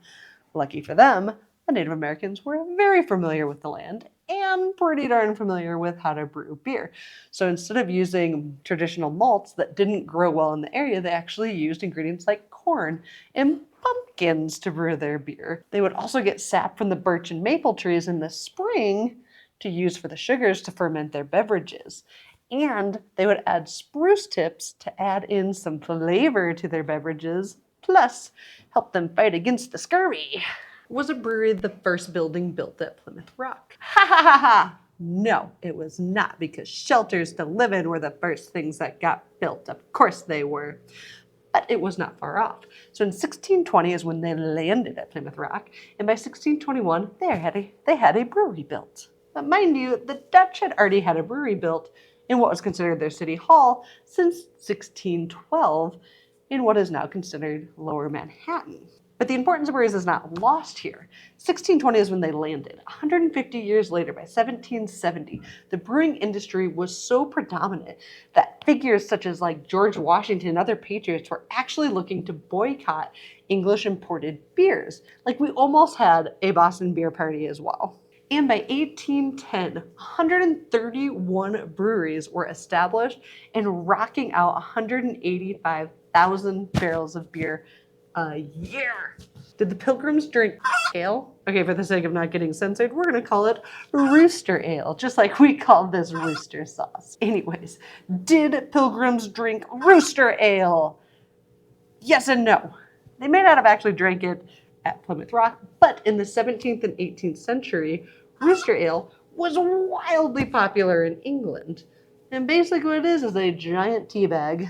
Lucky for them, the Native Americans were very familiar with the land and pretty darn familiar with how to brew beer. So instead of using traditional malts that didn't grow well in the area, they actually used ingredients like corn and pumpkins to brew their beer. They would also get sap from the birch and maple trees in the spring to use for the sugars to ferment their beverages. And they would add spruce tips to add in some flavor to their beverages, plus help them fight against the scurvy. Was a brewery the first building built at Plymouth Rock? Ha ha ha ha! No, it was not, because shelters to live in were the first things that got built. Of course they were. But it was not far off. So in 1620 is when they landed at Plymouth Rock, and by 1621 they had a brewery built. But mind you, the Dutch had already had a brewery built in what was considered their city hall since 1612 in what is now considered Lower Manhattan. But the importance of breweries is not lost here. 1620 is when they landed. 150 years later, by 1770, the brewing industry was so predominant that figures such as like George Washington and other patriots were actually looking to boycott English imported beers. Like, we almost had a Boston beer party as well. And by 1810, 131 breweries were established and rocking out 185,000 barrels of beer a year. Did the Pilgrims drink ale? Okay, for the sake of not getting censored, we're going to call it rooster ale, just like we call this rooster sauce. Anyways, did Pilgrims drink rooster ale? Yes and no. They may not have actually drank it at Plymouth Rock, but in the 17th and 18th century, rooster ale was wildly popular in England. And basically what it is a giant tea bag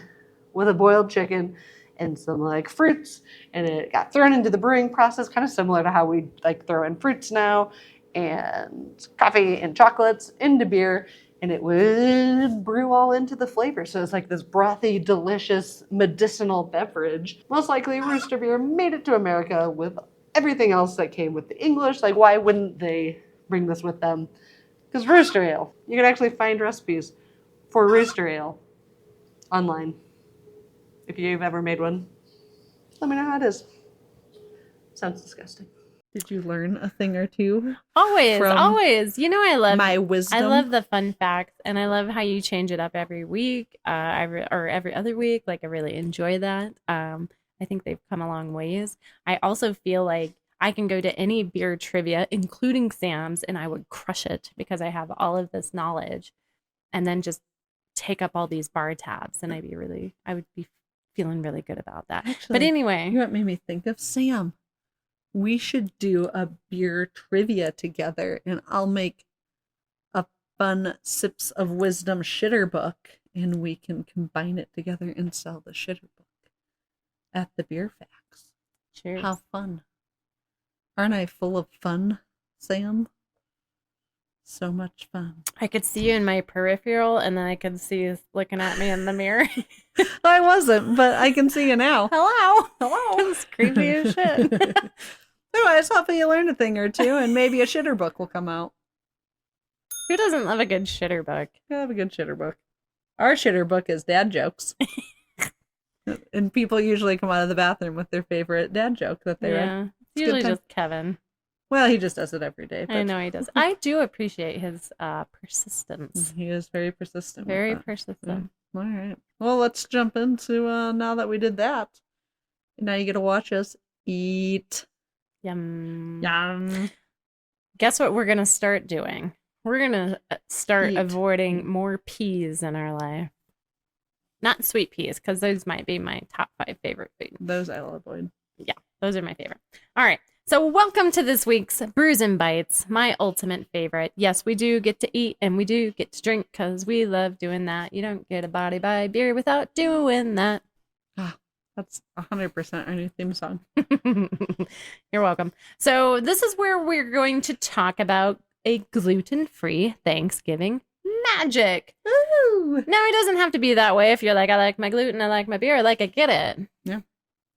with a boiled chicken and some like fruits, and it got thrown into the brewing process, kind of similar to how we like throw in fruits now, and coffee and chocolates into beer, and it would brew all into the flavor. So it's like this brothy, delicious, medicinal beverage. Most likely rooster beer made it to America with everything else that came with the English. Like, why wouldn't they bring this with them? Because rooster ale, you can actually find recipes for rooster ale online. If you've ever made one, let me know how it is. Sounds disgusting. Did you learn a thing or two? Always, From always. You know, I love my wisdom. I love the fun facts, and I love how you change it up every week, or every other week. Like, I really enjoy that. I think they've come a long ways. I also feel like I can go to any beer trivia, including Sam's, and I would crush it because I have all of this knowledge, and then just take up all these bar tabs, and I would be feeling really good about that. Actually, but anyway, you know what made me think of Sam? We should do a beer trivia together, and I'll make a fun Sips of Wisdom shitter book, and we can combine it together and sell the shitter book at the Beer Facts. cheers. How fun. Aren't I full of fun, Sam? So much fun. I could see you in my peripheral, and then I could see you looking at me in the mirror. I wasn't, but I can see you now. Hello. Hello. It's creepy as shit. Anyways, hopefully you learned a thing or two, and maybe a shitter book will come out. Who doesn't love a good shitter book? I have a good shitter book. Our shitter book is dad jokes. And people usually come out of the bathroom with their favorite dad joke that they read. Yeah. It's a good usually time. just Kevin. Well, he just does it every day. I know he does. I do appreciate his persistence. He is very persistent. with Very that. persistent. All right. Well, let's jump into now that we did that. Now you get to watch us eat. Yum. Yum. Guess what we're going to start doing? We're going to start Eat. avoiding more peas in our life. Not sweet peas, because those might be my top 5 favorite foods. Those I'll avoid. Yeah, those are my favorite. All right. So welcome to this week's Brews and Bites, my ultimate favorite. Yes, we do get to eat and we do get to drink because we love doing that. You don't get a body by beer without doing that. That's 100% our new theme song. You're welcome. So this is where we're going to talk about a gluten-free Thanksgiving magic. Ooh. Now, it doesn't have to be that way. If you're like, I like my gluten, I like my beer, I get it. Yeah.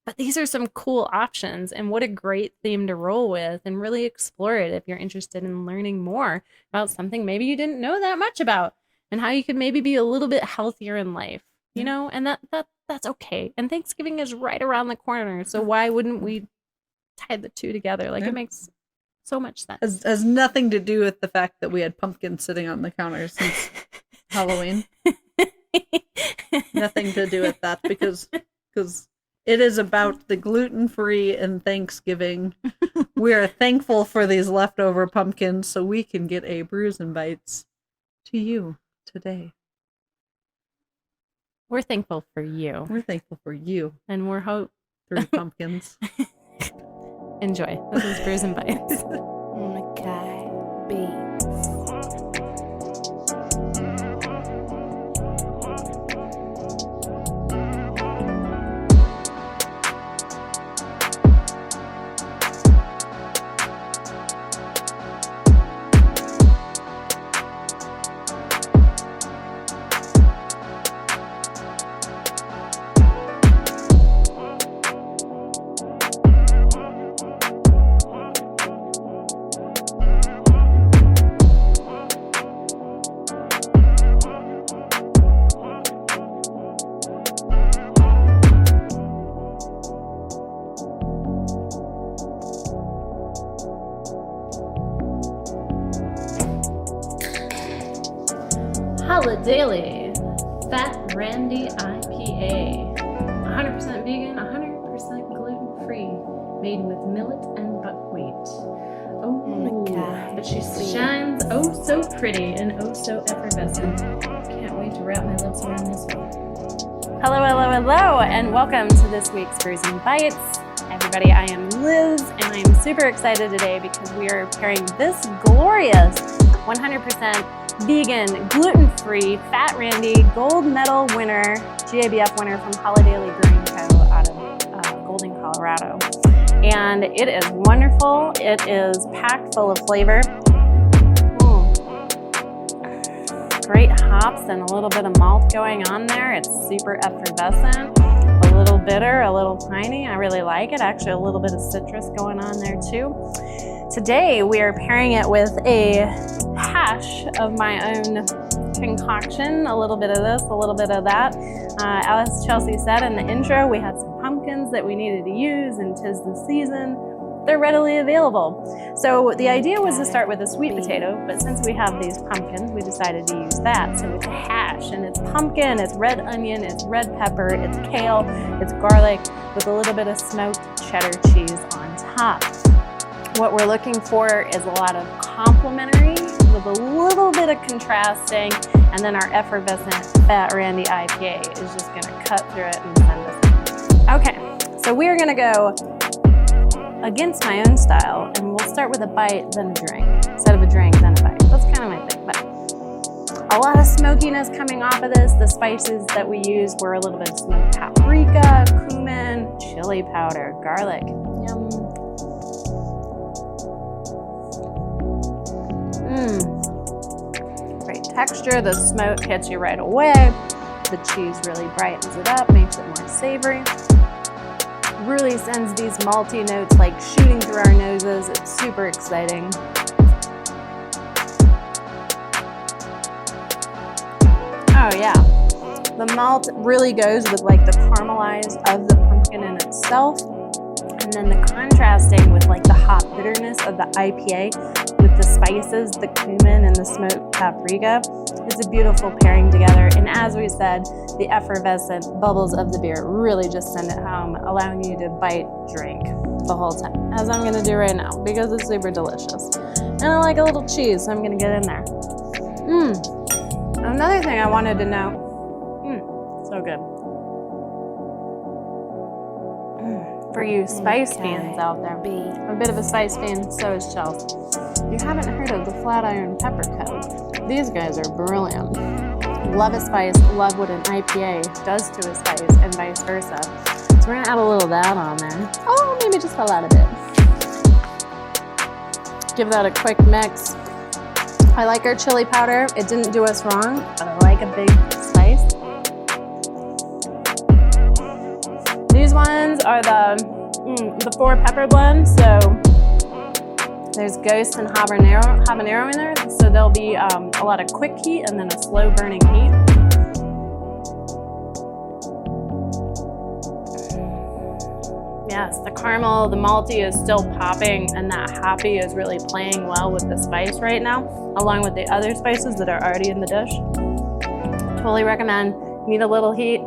But these are some cool options, and what a great theme to roll with and really explore it if you're interested in learning more about something maybe you didn't know that much about and how you could maybe be a little bit healthier in life, you know, and that's okay. And Thanksgiving is right around the corner, so why wouldn't we tie the two together? Like, Yeah. it makes so much sense. Has nothing to do with the fact that we had pumpkins sitting on the counter since Halloween. Nothing to do with that because it is about the gluten-free and Thanksgiving. We are thankful for these leftover pumpkins so we can get a Brews and Bites to you today. We're thankful for you, We're thankful for you, and we're 3 pumpkins. enjoy. This is Brews and Bites. Mackay Beats. Holidaily Fat Randy IPA. 100% vegan, 100% gluten-free, made with millet and buckwheat. Oh, but she shines oh so pretty and oh so effervescent. Can't wait to wrap my lips around this one. Hello, hello, hello, and welcome to this week's Brews and Bites. Everybody, I am Liz, and I am super excited today because we are pairing this glorious 100% vegan, gluten-free, Fat Randy gold medal winner, GABF winner from Holidaily Brewing Co. out of Golden, Colorado. And it is wonderful. It is packed full of flavor. Great hops and a little bit of malt going on there. It's super effervescent, a little bitter, a little piney. I really like it. Actually, a little bit of citrus going on there too. Today, we are pairing it with a hash of my own concoction. A little bit of this, a little bit of that. As Chelsea said in the intro, we had some pumpkins that we needed to use, and 'tis the season. They're readily available. So the idea was to start with a sweet potato, but since we have these pumpkins, we decided to use that. So it's a hash, and it's pumpkin, it's red onion, it's red pepper, it's kale, it's garlic, with a little bit of smoked cheddar cheese on top. What we're looking for is a lot of complementary with a little bit of contrasting, and then our effervescent Fat Randy IPA is just gonna cut through it and send us in. Okay, so we're gonna go against my own style, and we'll start with a bite, then a drink. Instead of a drink, then a bite. That's kind of my thing, but a lot of smokiness coming off of this. The spices that we used were a little bit of smoked paprika, cumin, chili powder, garlic. Yum. Great texture. The smoke hits you right away. The cheese really brightens it up, makes it more savory. Really sends these malty notes like shooting through our noses. It's super exciting. Oh yeah, the malt really goes with like the caramelized of the pumpkin in itself, and then the contrasting with like the hot bitterness of the IPA with the spices, the cumin and the smoked paprika. It's a beautiful pairing together, and as we said, the effervescent bubbles of the beer really just send it home, allowing you to bite, drink the whole time, as I'm gonna do right now, because it's super delicious. And I like a little cheese, so I'm gonna get in there. Another thing I wanted to know, so good. For you spice fans out there, I'm a bit of a spice fan, so is Chelsea. You haven't heard of the Flatiron Pepper Code. These guys are brilliant. Love a spice, love what an IPA does to a spice, and vice versa. So we're gonna add a little of that on there. Oh, maybe just a lot of it. Give that a quick mix. I like our chili powder. It didn't do us wrong, but I like a big spice. These ones are the 4 pepper blend, so there's Ghost and habanero in there, so there'll be a lot of quick heat and then a slow burning heat. Yes, the caramel, the malty is still popping, and that hoppy is really playing well with the spice right now, along with the other spices that are already in the dish. Totally recommend. Need a little heat,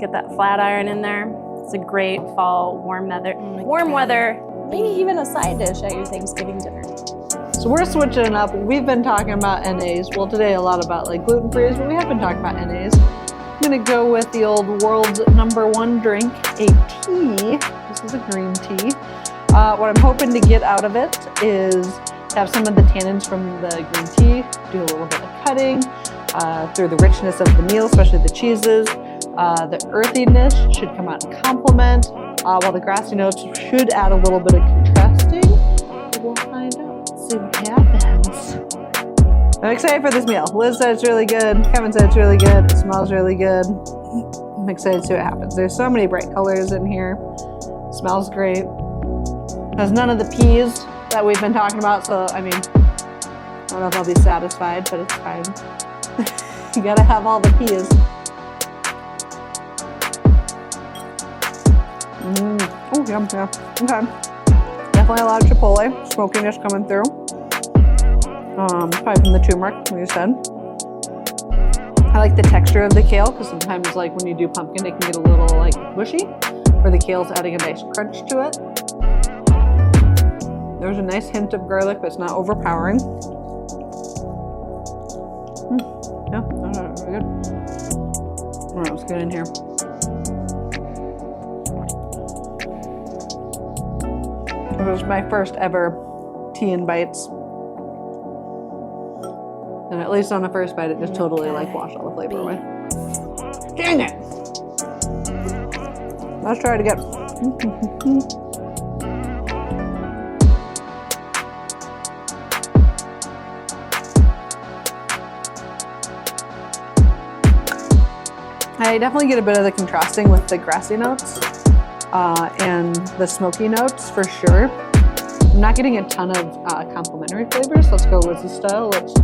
get that flat iron in there. It's a great fall warm weather, maybe even a side dish at your Thanksgiving dinner. So we're switching it up. We've been talking about NAs. Well, today a lot about like gluten-free, but we have been talking about NAs. I'm gonna go with the old world's #1 drink, a tea. This is a green tea. What I'm hoping to get out of it is to have some of the tannins from the green tea, do a little bit of cutting through the richness of the meal, especially the cheeses. The earthiness should come out and complement, while the grassy notes should add a little bit of contrasting. We'll find out. See what happens. I'm excited for this meal. Liz said it's really good. Kevin said it's really good. It smells really good. I'm excited to see what happens. There's so many bright colors in here. Smells great. Has none of the peas that we've been talking about, so I mean, I don't know if I'll be satisfied, but it's fine. You gotta have all the peas. Oh, yum, yeah. Okay. Definitely a lot of chipotle. Smokiness coming through. Probably from the turmeric, like you said. I like the texture of the kale, because sometimes like when you do pumpkin, it can get a little like mushy, where the kale's adding a nice crunch to it. There's a nice hint of garlic, but it's not overpowering. Yeah, that's really good. All right, let's get in here. was my first ever tea and bites. And at least on the first bite, it just totally like washed all the flavor away. Dang it! Let's try it again. I definitely get a bit of the contrasting with the grassy notes and the smoky notes for sure. I'm not getting a ton of complementary flavors. Let's go with the style. Let's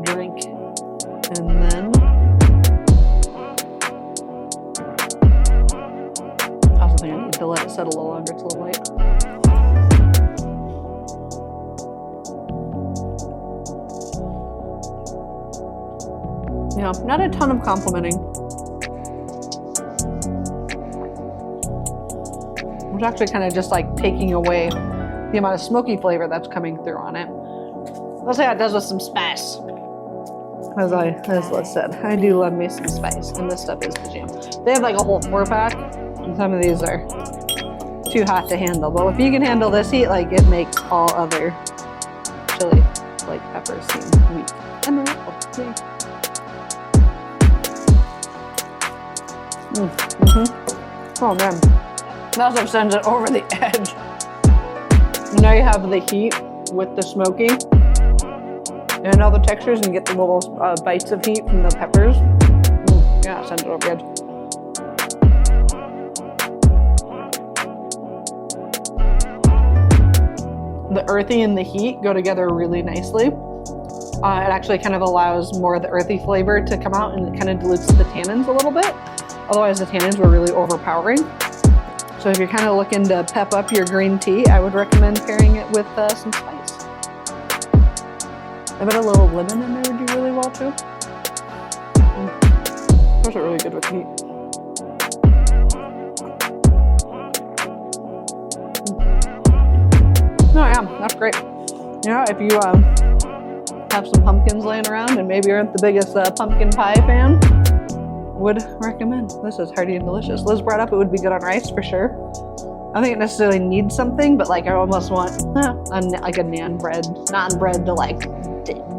drink and then I also think I need to let it settle a little longer. It's a little late. Yeah, not a ton of complimenting. It's actually kind of just like taking away the amount of smoky flavor that's coming through on it. Let's see how it does with some spice. As Les said, I do love me some spice, and this stuff is the jam. They have like a whole 4-pack, and some of these are too hot to handle. But if you can handle this heat, like it makes all other chili, like peppers, seem weak. And the apple, yay. Oh man, that stuff sends it over the edge. Now you have the heat with the smoky and all the textures, and you get the little bites of heat from the peppers. Yeah, it sends it over the edge. The earthy and the heat go together really nicely. It actually kind of allows more of the earthy flavor to come out, and it kind of dilutes the tannins a little bit. Otherwise, the tannins were really overpowering. So if you're kind of looking to pep up your green tea, I would recommend pairing it with some spice. I bet a little lemon in there would do really well too. Those are really good with heat. No, yeah, that's great. You know, if you have some pumpkins laying around and maybe you aren't the biggest pumpkin pie fan, would recommend. This is hearty and delicious. Liz brought up it would be good on rice for sure. I don't think it necessarily needs something, but like I almost want like a naan bread to like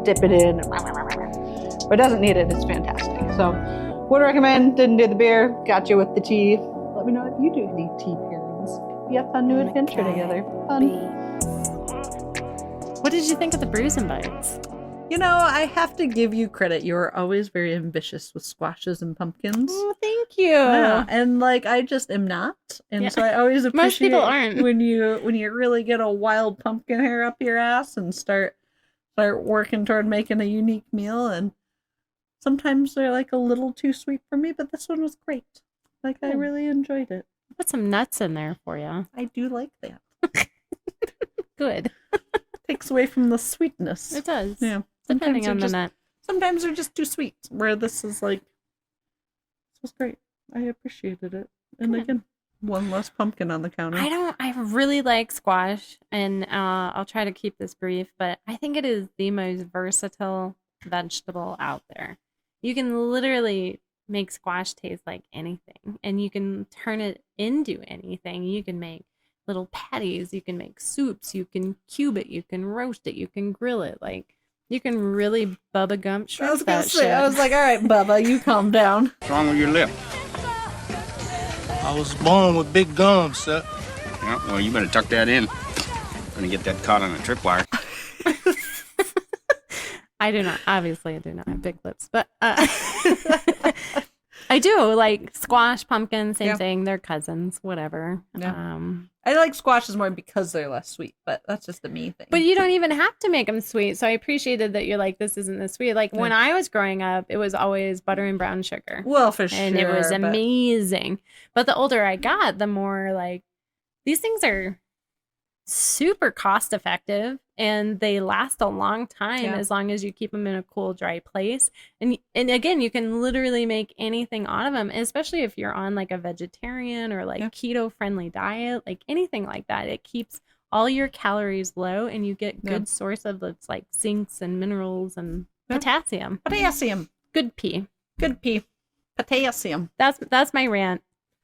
dip it in. But it doesn't need it. It's fantastic. So would recommend. Didn't do the beer. Got you with the tea. Let me know if you do any tea pairings. Be a fun new adventure together. Fun. What did you think of the Brews and Bites? You know, I have to give you credit. You're always very ambitious with squashes and pumpkins. Oh, thank you. Yeah, and like I just am not, and so I always appreciate Most people aren't. when you really get a wild pumpkin hair up your ass and start working toward making a unique meal. And sometimes they're like a little too sweet for me, but this one was great. Like I really enjoyed it. Put some nuts in there for you. I do like that. Good. Takes away from the sweetness. It does. Yeah. Depending on the nut. Sometimes they're just too sweet. Where this is like, this was great. I appreciated it. And again, one less pumpkin on the counter. I really like squash, and I'll try to keep this brief, but I think it is the most versatile vegetable out there. You can literally make squash taste like anything, and you can turn it into anything. You can make little patties, you can make soups, you can cube it, you can roast it, you can grill it. Like, you can really Bubba Gump shrimp I was gonna that say, shit. I was like, all right, Bubba, you calm down. What's wrong with your lip? I was born with big gums, sir. Yeah, well, you better tuck that in. Gonna get that caught on a tripwire. I do not. Obviously, I do not have big lips, but I do like squash, pumpkin, same thing. They're cousins, whatever. Yeah. I like squashes more because they're less sweet, but that's just a me thing. But you don't even have to make them sweet. So I appreciated that you're like, this isn't this sweet. Like when I was growing up, it was always butter and brown sugar. Well, for sure. And it was amazing. But the older I got, the more like these things are super cost effective and they last a long time as long as you keep them in a cool, dry place. And again, you can literally make anything out of them, especially if you're on like a vegetarian or like keto friendly diet, like anything like that. It keeps all your calories low and you get good source of it's like zincs and minerals and potassium. Potassium. Good pee. Good pee. Potassium. That's my rant.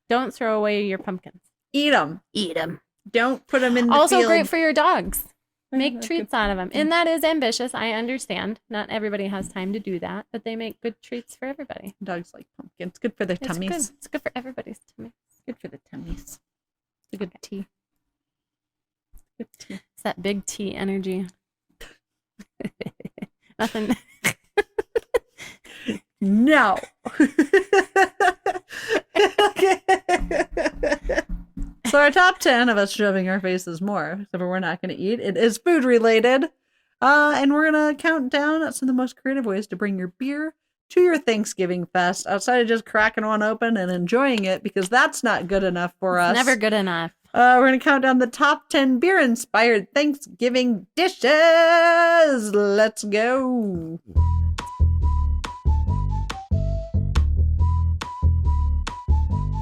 Don't throw away your pumpkins. Eat them. Eat them. Don't put them in the Also field. great for your dogs. Make that's treats good. out of them. And that is ambitious. I understand. Not everybody has time to do that, but they make good treats for everybody. Dogs like pumpkin. It's good for their It's tummies. good. It's good for everybody's tummy. Good for the tummies. It's a good tea. Good tea. It's that big T energy. Nothing. No. So our top 10 of us shoving our faces more, except for we're not going to eat. It is food related. And we're going to count down some of the most creative ways to bring your beer to your Thanksgiving fest outside of just cracking one open and enjoying it, because that's not good enough for us. Never good enough. We're going to count down the top 10 beer-inspired Thanksgiving dishes. Let's go.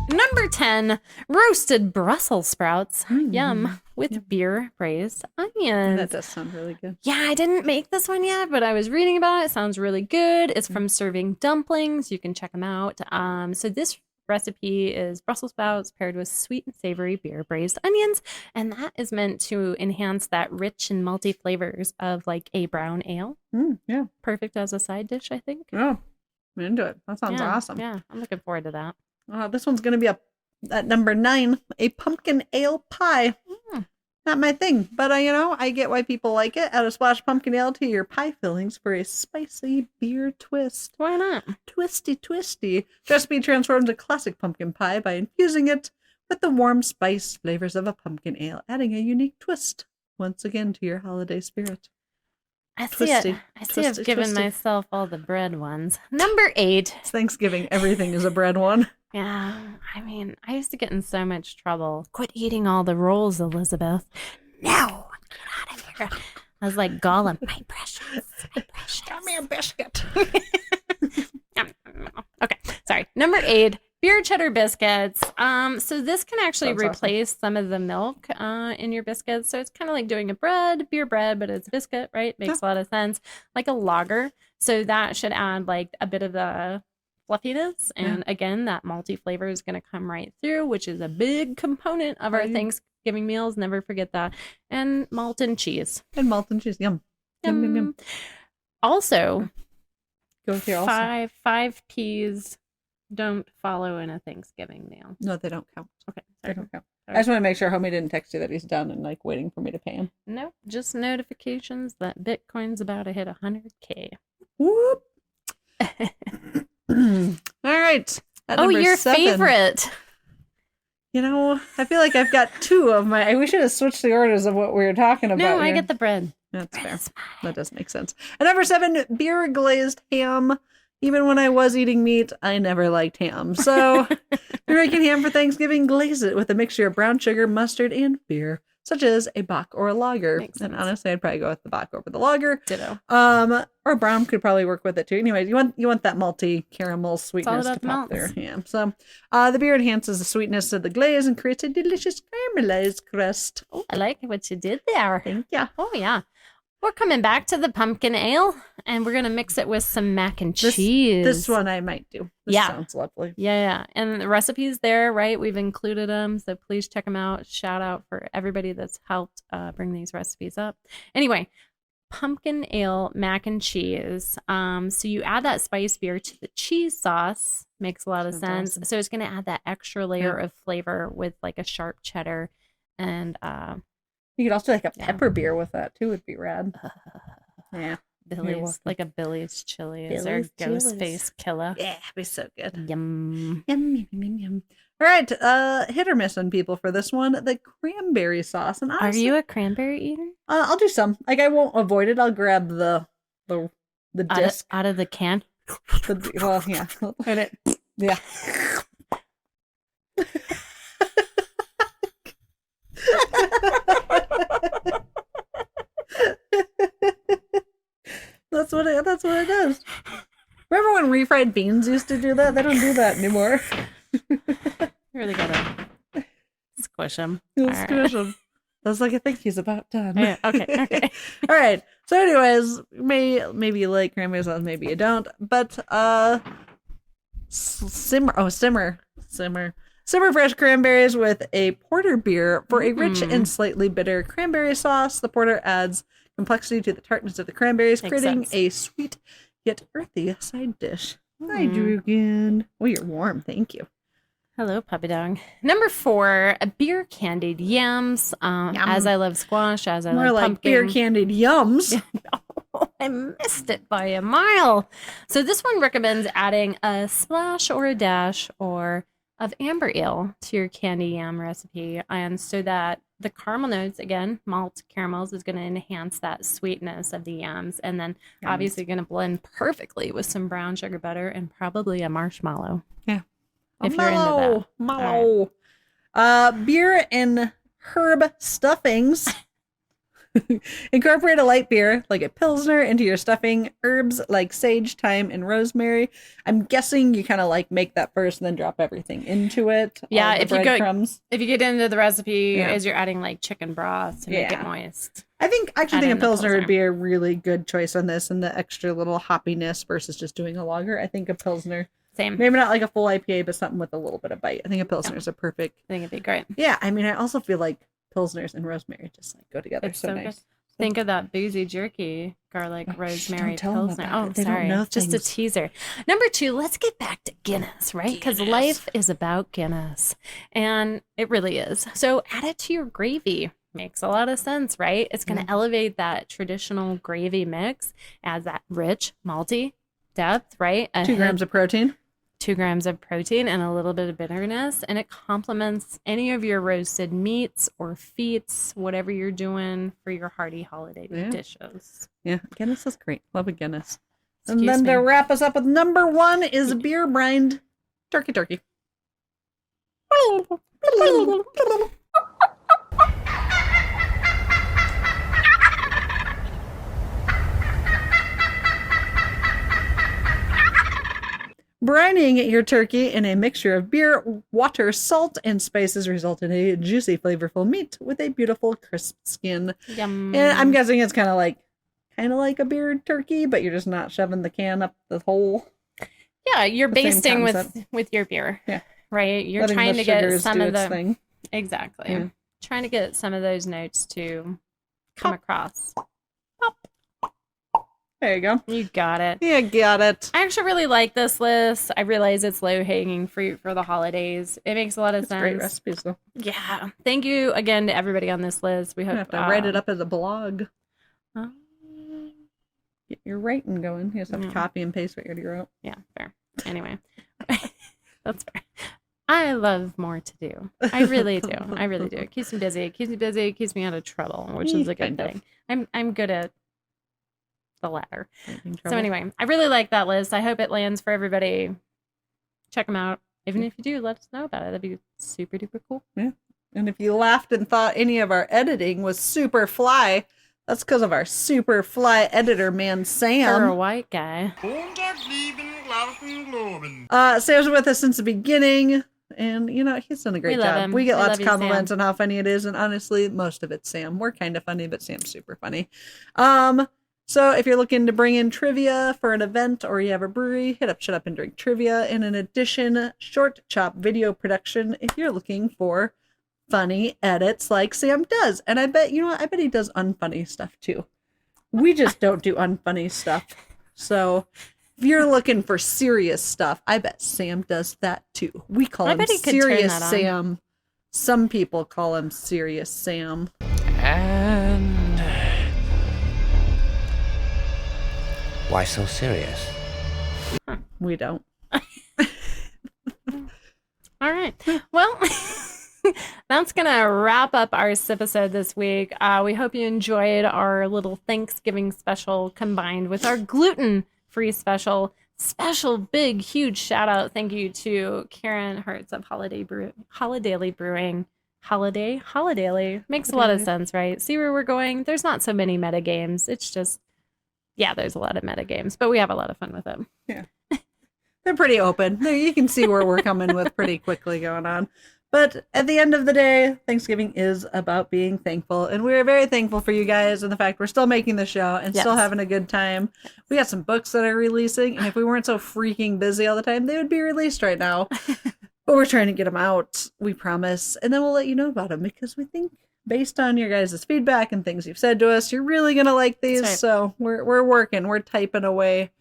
Number 10, roasted Brussels sprouts. Yum. With beer braised onions. That does sound really good. Yeah, I didn't make this one yet, but I was reading about it. It sounds really good. It's from Serving Dumplings. You can check them out. So this recipe is Brussels sprouts paired with sweet and savory beer braised onions, and that is meant to enhance that rich and malty flavors of like a brown ale. Yeah. Perfect as a side dish, I think. Oh, I'm into it. That sounds awesome. Yeah, I'm looking forward to that. This one's going to be at number 9, a pumpkin ale pie. Not my thing, but I get why people like it. Add a splash pumpkin ale to your pie fillings for a spicy beer twist. Why not? Twisty. The recipe transforms a classic pumpkin pie by infusing it with the warm spice flavors of a pumpkin ale, adding a unique twist once again to your holiday spirit. I see I've given myself all the bread ones. Number 8. It's Thanksgiving. Everything is a bread one. Yeah, I mean, I used to get in so much trouble. Quit eating all the rolls, Elizabeth. No, get out of here. I was like, Gollum, my precious. Got me a biscuit. Okay, sorry. Number 8, beer cheddar biscuits. So this can actually Sounds replace some of the milk in your biscuits. So it's kind of like doing a beer bread, but it's a biscuit, right? Makes a lot of sense. Like a lager. So that should add like a bit of the fluffiness, and again, that malty flavor is going to come right through, which is a big component of our Thanksgiving meals. Never forget that. And malt and cheese. Yum. Yum. Also, Go with your five peas don't follow in a Thanksgiving meal. No, they don't count. Okay, They sorry. don't count. Sorry. I just want to make sure homie didn't text you that he's done and like waiting for me to pay him. No, just notifications that Bitcoin's about to hit 100K. Whoop. All right. At Oh, number your 7, favorite. I feel like I've got 2 of my. We should have switched the orders of what we were talking about. No, I here. get the bread. That's fair. That does make sense. At number 7, beer glazed ham. Even when I was eating meat, I never liked ham. So, if you're making ham for Thanksgiving, glaze it with a mixture of brown sugar, mustard, and beer, such as a Bock or a lager. Makes And sense. honestly, I'd probably go with the Bock over the lager. Ditto. Or brown could probably work with it too. Anyway, you want that malty caramel sweetness to about the pop malts. there. Yeah. So, the beer enhances the sweetness of the glaze and creates a delicious caramelized crust. Oh, I like what you did there. Thank ya. Oh, yeah. We're coming back to the pumpkin ale, and we're going to mix it with some mac and cheese. This one I might do. This sounds lovely. Yeah. And the recipe's there, right? We've included them, so please check them out. Shout out for everybody that's helped bring these recipes up. Anyway, pumpkin ale mac and cheese. So you add that spice beer to the cheese sauce. Makes a lot of sense. Awesome. So it's going to add that extra layer of flavor with like a sharp cheddar and You could also like a pepper beer with that too. Would be rad. Yeah. Billy's, welcome. like a Billy's Chili's or Billy's Ghost Chili's. Face Killer. Yeah, it'd be so good. Yum. Yum. All right, hit or miss on people for this one. The cranberry sauce. And Are honestly, you a cranberry eater? I'll do some. Like I won't avoid it. I'll grab the disc. Out of the can? Well, yeah. And it, Yeah. That's what it does. Remember when refried beans used to do that? They don't do that anymore. you really gotta squish them. Squish 'em. That's like I think he's about done. Yeah, okay. All right. So, anyways, maybe you like cranberry sauce, maybe you don't. But simmer. Super fresh cranberries with a porter beer for a rich and slightly bitter cranberry sauce. The porter adds complexity to the tartness of the cranberries, Makes creating sense. a sweet yet earthy side dish. Hi, Drugan. Oh, you're warm. Thank you. Hello, puppy dog. Number 4, a beer candied yams. As I love squash, as I More love like pumpkin. beer candied yums. Oh, I missed it by a mile. So this one recommends adding a splash or a dash or of amber ale to your candy yam recipe, and so that the caramel notes, again, malt caramels, is going to enhance that sweetness of the yams, and then obviously going to blend perfectly with some brown sugar butter and probably a marshmallow. Yeah. If you're into that. Mallow. Beer and herb stuffings. Incorporate a light beer like a Pilsner into your stuffing. Herbs like sage, thyme, and rosemary. I'm guessing you kind of like make that first and then drop everything into it. Yeah, all the if you go, breadcrumbs. if you get into the recipe, Yeah. as you're adding like chicken broth to make it Yeah. moist. I think Add think a in the Pilsner would Pilsner. be a really good choice on this, and the extra little hoppiness versus just doing a lager. I think a Pilsner, Same. maybe not like a full IPA, but something with a little bit of bite. I think a Pilsner is a perfect. I think it'd be great. Yeah, I mean, I also feel like Pilsners and rosemary just like go together It's so so nice. good. Think of that boozy jerky, garlic, rosemary, don't tell 'em Pilsner. about Oh, it. They don't sorry. know Just a things. teaser. Number 2, let's get back to Guinness, right? Because life is about Guinness. And it really is. So add it to your gravy. Makes a lot of sense, right? It's going to elevate that traditional gravy mix, adds that rich, malty depth, right? 2 grams of protein. 2 grams of protein and a little bit of bitterness, and it complements any of your roasted meats or feats, whatever you're doing for your hearty holiday dishes. Yeah, Guinness is great. Love a Guinness. Excuse and then me. to wrap us up with number 1 is beer brined turkey. Brining your turkey in a mixture of beer, water, salt, and spices result in a juicy, flavorful meat with a beautiful, crisp skin. Yum. And I'm guessing it's kind of like a beer turkey, but you're just not shoving the can up the hole. Yeah, you're the same basting concept. with your beer. Yeah. Right? You're Letting trying the to get sugars some do of its the thing. Exactly. Yeah. Trying to get some of those notes to come across. There you go. You got it. You got it. I actually really like this list. I realize it's low hanging fruit for the holidays. It makes a lot of It's sense. great recipes, though. Yeah. Thank you again to everybody on this list. We You hope have to write it up as a blog. uh, Get your writing going. You just have to copy and paste what you already wrote. yeah, fair. Anyway, that's fair. I love more to do. I really do. I really do. It keeps me busy. It keeps me busy. It keeps me out of trouble, which is a good Kind of. thing. I'm good at the latter. In So trouble. anyway, I really like that list. I hope it lands for everybody. Check them out. Even if you do, let us know about it. That'd be super duper cool. And if you laughed and thought any of our editing was super fly, that's because of our super fly editor man, For a Sam. white guy. Sam's been with us since the beginning, and he's done a great We love job. him. We get We lots love of you, compliments on how funny it is, and honestly, most of it's Sam. We're kind of funny, but Sam's super funny. So if you're looking to bring in trivia for an event or you have a brewery, hit up Shut Up and Drink Trivia. And in addition, short chop video production if you're looking for funny edits like Sam does. And I bet, I bet he does unfunny stuff too. We just don't do unfunny stuff. So if you're looking for serious stuff, I bet Sam does that too. We call I him bet he could turn Serious that on. Sam. Some people call him Serious Sam. And why so serious? We don't. All right. Well, that's going to wrap up our sipisode this week. We hope you enjoyed our little Thanksgiving special combined with our gluten-free special. Special, big, huge shout out. Thank you to Karen Hertz of Holidaily Brewing. Holidaily. Makes a lot of sense, right? See where we're going? There's not so many meta games. It's just, there's a lot of meta games, but we have a lot of fun with them. Yeah. They're pretty open. You can see where we're coming with pretty quickly going on. But at the end of the day, Thanksgiving is about being thankful. And we're very thankful for you guys and the fact we're still making the show and still Yes. having a good time. We got some books that are releasing. And if we weren't so freaking busy all the time, they would be released right now. But we're trying to get them out, we promise. And then we'll let you know about them because we think, based on your guys' feedback and things you've said to us, you're really going to like these. That's right. So we're working, we're typing away.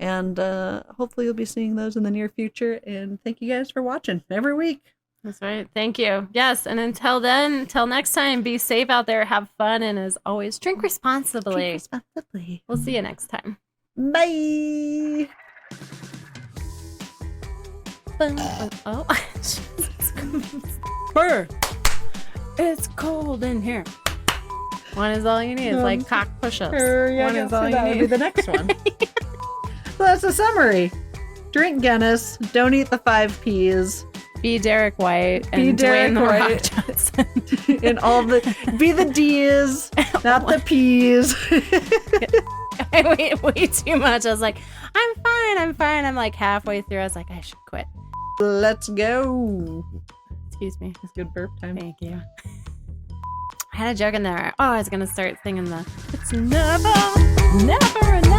And hopefully you'll be seeing those in the near future. And thank you guys for watching every week. That's right. Thank you. Yes. And until then, until next time, be safe out there, have fun, and as always, drink responsibly. Drink responsibly. We'll see you next time. Bye. Oh, Jesus Christ. It's cold in here. One is all you need. It's like cock push-ups. One is all you that would be need. the next one. So that's the summary. Drink Guinness. Don't eat the 5 P's. Be Derek White Be and Derek Dwayne The Rock White. Johnson. And all be the D's, not the P's. I wait way too much. I was like, I'm fine. I'm like halfway through. I was like, I should quit. Let's go. Excuse me. It's good burp time. Thank you. I had a joke in there. Oh, I was gonna start singing it's never enough.